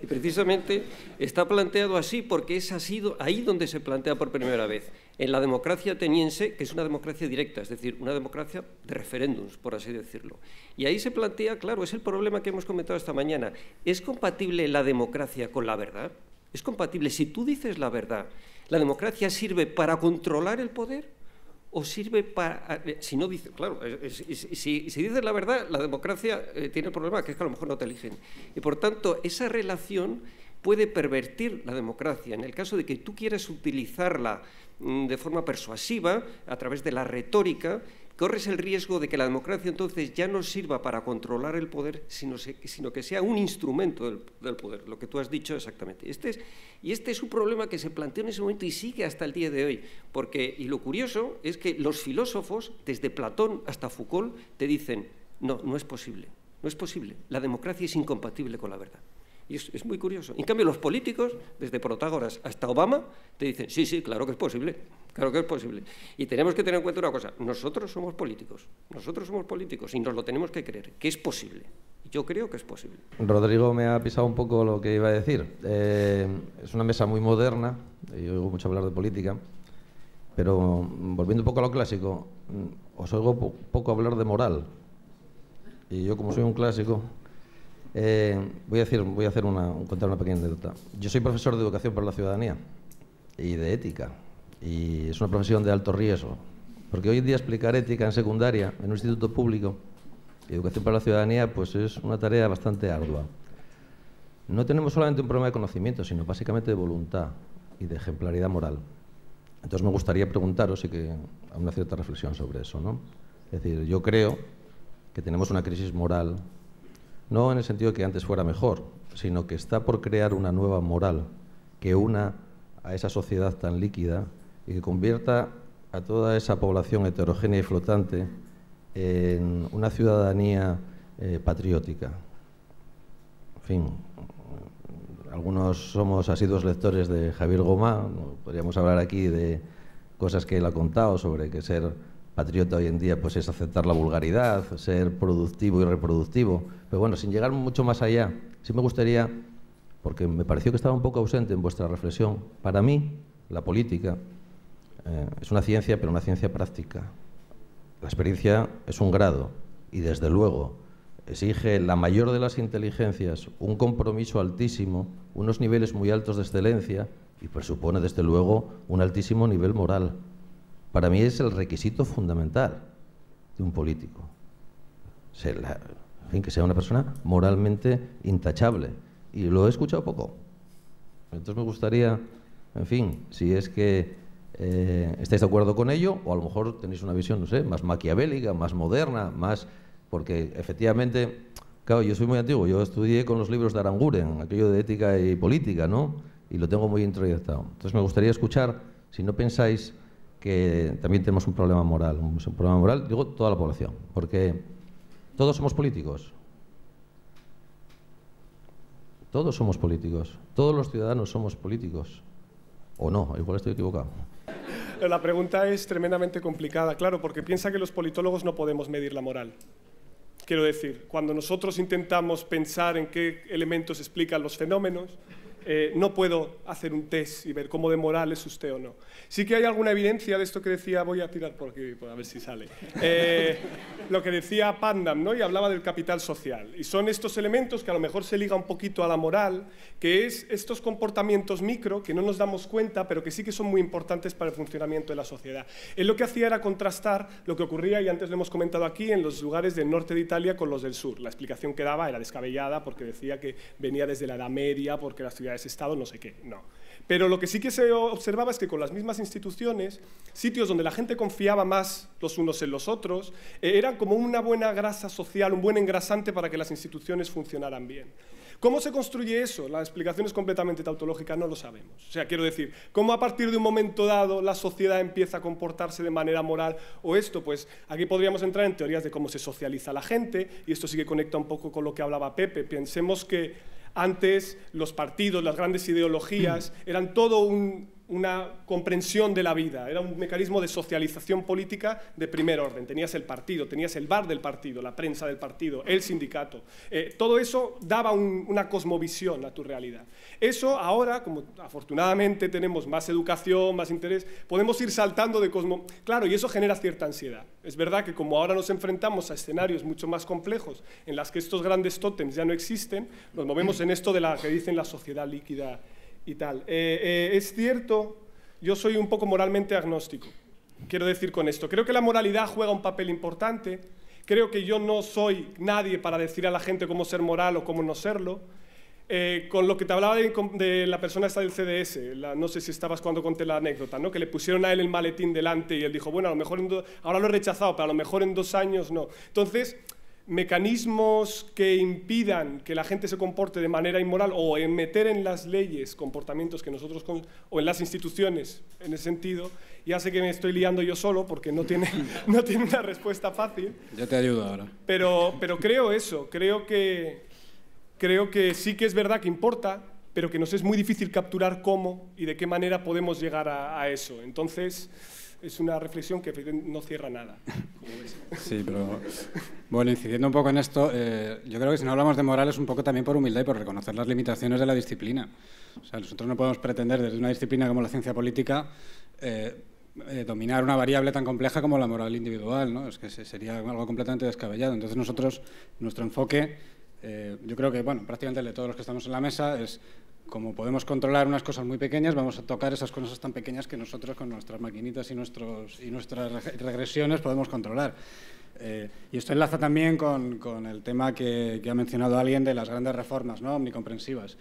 F: Y precisamente está planteado así porque es ahí donde se plantea por primera vez. En la democracia ateniense, que es una democracia directa, es decir, una democracia de referéndums, por así decirlo. Y ahí se plantea, claro, es el problema que hemos comentado esta mañana. ¿Es compatible la democracia con la verdad? ¿Es compatible? Si tú dices la verdad, ¿la democracia sirve para controlar el poder? ¿O sirve para...? Si no dice, claro, si dices la verdad, la democracia tiene el problema que es que a lo mejor no te eligen. Y por tanto, esa relación puede pervertir la democracia. En el caso de que tú quieras utilizarla de forma persuasiva, a través de la retórica, corres el riesgo de que la democracia entonces ya no sirva para controlar el poder, sino que sea un instrumento del poder, lo que tú has dicho exactamente. Este es un problema que se planteó en ese momento y sigue hasta el día de hoy, y lo curioso es que los filósofos, desde Platón hasta Foucault, te dicen, no es posible, la democracia es incompatible con la verdad. Y es muy curioso. En cambio, los políticos, desde Protágoras hasta Obama, te dicen, sí, claro que es posible, Y tenemos que tener en cuenta una cosa, nosotros somos políticos y nos lo tenemos que creer, que es posible. Yo creo que es posible.
P: Rodrigo me ha pisado un poco lo que iba a decir. Es una mesa muy moderna, y oigo mucho hablar de política, pero volviendo un poco a lo clásico, os oigo poco hablar de moral. Y yo, como soy un clásico... voy a contar una pequeña anécdota. Yo soy profesor de Educación para la Ciudadanía y de Ética, y es una profesión de alto riesgo, porque hoy en día explicar ética en secundaria, en un instituto público, y Educación para la Ciudadanía, pues es una tarea bastante ardua. No tenemos solamente un problema de conocimiento, sino básicamente de voluntad y de ejemplaridad moral. Entonces me gustaría preguntaros, y que haga una cierta reflexión sobre eso, ¿no? Es decir, yo creo que tenemos una crisis moral, no en el sentido de que antes fuera mejor, sino que está por crear una nueva moral que una a esa sociedad tan líquida y que convierta a toda esa población heterogénea y flotante en una ciudadanía patriótica. En fin, algunos somos asiduos lectores de Javier Gomá, podríamos hablar aquí de cosas que él ha contado sobre que ser patriota hoy en día pues es aceptar la vulgaridad, ser productivo y reproductivo. Pero bueno, sin llegar mucho más allá, sí me gustaría, porque me pareció que estaba un poco ausente en vuestra reflexión, para mí la política es una ciencia, pero una ciencia práctica. La experiencia es un grado y desde luego exige la mayor de las inteligencias, un compromiso altísimo, unos niveles muy altos de excelencia y presupone desde luego un altísimo nivel moral. Para mí es el requisito fundamental de un político. Que sea una persona moralmente intachable. Y lo he escuchado poco. Entonces me gustaría, en fin, si es que estáis de acuerdo con ello, o a lo mejor tenéis una visión, no sé, más maquiavélica, más moderna, más... Porque efectivamente, claro, yo soy muy antiguo, yo estudié con los libros de Aranguren, aquello de ética y política, ¿no? Y lo tengo muy introyectado. Entonces me gustaría escuchar, si no pensáis que también tenemos un problema moral, digo toda la población, porque todos somos políticos. Todos somos políticos, todos los ciudadanos somos políticos. ¿O no? Igual estoy equivocado.
D: La pregunta es tremendamente complicada, claro, porque piensa que los politólogos no podemos medir la moral. Quiero decir, cuando nosotros intentamos pensar en qué elementos explican los fenómenos, no puedo hacer un test y ver cómo de moral es usted o no. Sí que hay alguna evidencia de esto que decía, voy a tirar por aquí, a ver si sale, lo que decía Putnam, ¿no? Y hablaba del capital social. Y son estos elementos que a lo mejor se liga un poquito a la moral, que es estos comportamientos micro que no nos damos cuenta, pero que sí que son muy importantes para el funcionamiento de la sociedad. Él lo que hacía era contrastar lo que ocurría, y antes lo hemos comentado aquí, en los lugares del norte de Italia con los del sur. La explicación que daba era descabellada porque decía que venía desde la Edad Media, porque las ciudades-estado, no sé qué, no. Pero lo que sí que se observaba es que con las mismas instituciones, sitios donde la gente confiaba más los unos en los otros, eran como una buena grasa social, un buen engrasante para que las instituciones funcionaran bien. ¿Cómo se construye eso? La explicación es completamente tautológica, no lo sabemos. O sea, quiero decir, ¿cómo a partir de un momento dado la sociedad empieza a comportarse de manera moral o esto? Pues aquí podríamos entrar en teorías de cómo se socializa la gente, y esto sí que conecta un poco con lo que hablaba Pepe. Pensemos que antes los partidos, las grandes ideologías, eran todo una comprensión de la vida, era un mecanismo de socialización política de primer orden. Tenías el partido, tenías el bar del partido, la prensa del partido, el sindicato. Todo eso daba una cosmovisión a tu realidad. Eso ahora, como afortunadamente tenemos más educación, más interés, podemos ir saltando de Claro, y eso genera cierta ansiedad. Es verdad que como ahora nos enfrentamos a escenarios mucho más complejos, en las que estos grandes tótems ya no existen, nos movemos en esto de la que dicen la sociedad líquida y tal. Es cierto, yo soy un poco moralmente agnóstico. Quiero decir con esto, creo que la moralidad juega un papel importante, creo que yo no soy nadie para decir a la gente cómo ser moral o cómo no serlo. Con lo que te hablaba de la persona esta del CDS, no sé si estabas cuando conté la anécdota, ¿no? Que le pusieron a él el maletín delante y él dijo, bueno, a lo mejor ahora lo he rechazado, pero a lo mejor en 2 años no. Entonces, mecanismos que impidan que la gente se comporte de manera inmoral o en meter en las leyes comportamientos que nosotros, o en las instituciones, en ese sentido, ya sé que me estoy liando yo solo porque no tiene una respuesta fácil.
H: Yo te ayudo ahora.
D: Pero creo eso, creo que sí que es verdad que importa, pero que nos es muy difícil capturar cómo y de qué manera podemos llegar a eso. Entonces, es una reflexión que no cierra nada, como ves.
H: Sí, pero bueno, incidiendo un poco en esto, yo creo que si no hablamos de moral es un poco también por humildad y por reconocer las limitaciones de la disciplina. O sea, nosotros no podemos pretender desde una disciplina como la ciencia política dominar una variable tan compleja como la moral individual, ¿no? Es que sería algo completamente descabellado. Entonces nosotros, nuestro enfoque, yo creo que, bueno, prácticamente el de todos los que estamos en la mesa es como podemos controlar unas cosas muy pequeñas, vamos a tocar esas cosas tan pequeñas que nosotros con nuestras maquinitas y nuestras regresiones podemos controlar. Y esto enlaza también con el tema que ha mencionado alguien de las grandes reformas, ¿no? Omnicomprensivas.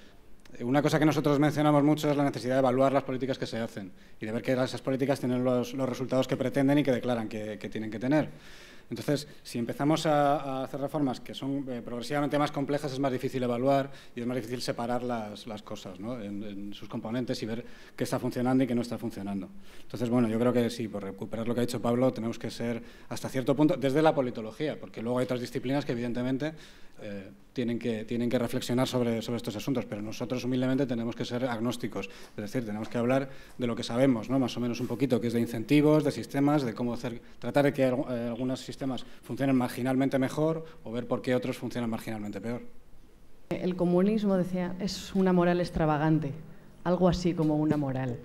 H: Una cosa que nosotros mencionamos mucho es la necesidad de evaluar las políticas que se hacen y de ver que esas políticas tienen los resultados que pretenden y que declaran que tienen que tener. Entonces, si empezamos a hacer reformas que son progresivamente más complejas, es más difícil evaluar y es más difícil separar las cosas, ¿no? en sus componentes y ver qué está funcionando y qué no está funcionando. Entonces, bueno, yo creo que sí, por recuperar lo que ha dicho Pablo, tenemos que ser hasta cierto punto, desde la politología, porque luego hay otras disciplinas que evidentemente tienen que reflexionar sobre estos asuntos, pero nosotros humildemente tenemos que ser agnósticos, es decir, tenemos que hablar de lo que sabemos, ¿no? Más o menos un poquito, que es de incentivos, de sistemas, de cómo tratar de que algunos sistemas funcionen marginalmente mejor o ver por qué otros funcionan marginalmente peor.
M: El comunismo, decía, es una moral extravagante, algo así como una moral.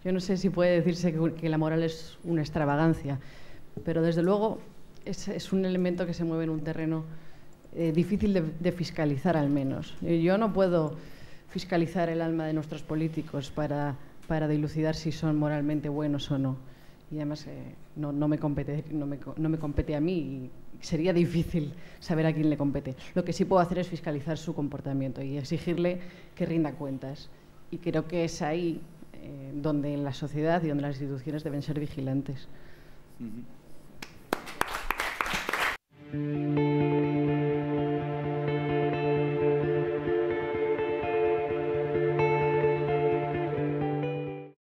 M: Yo no sé si puede decirse que la moral es una extravagancia, pero desde luego es un elemento que se mueve en un terreno difícil de fiscalizar al menos. Yo no puedo fiscalizar el alma de nuestros políticos para dilucidar si son moralmente buenos o no. Y además no me compete a mí y sería difícil saber a quién le compete. Lo que sí puedo hacer es fiscalizar su comportamiento y exigirle que rinda cuentas. Y creo que es ahí donde la sociedad y donde las instituciones deben ser vigilantes.
Q: Uh-huh.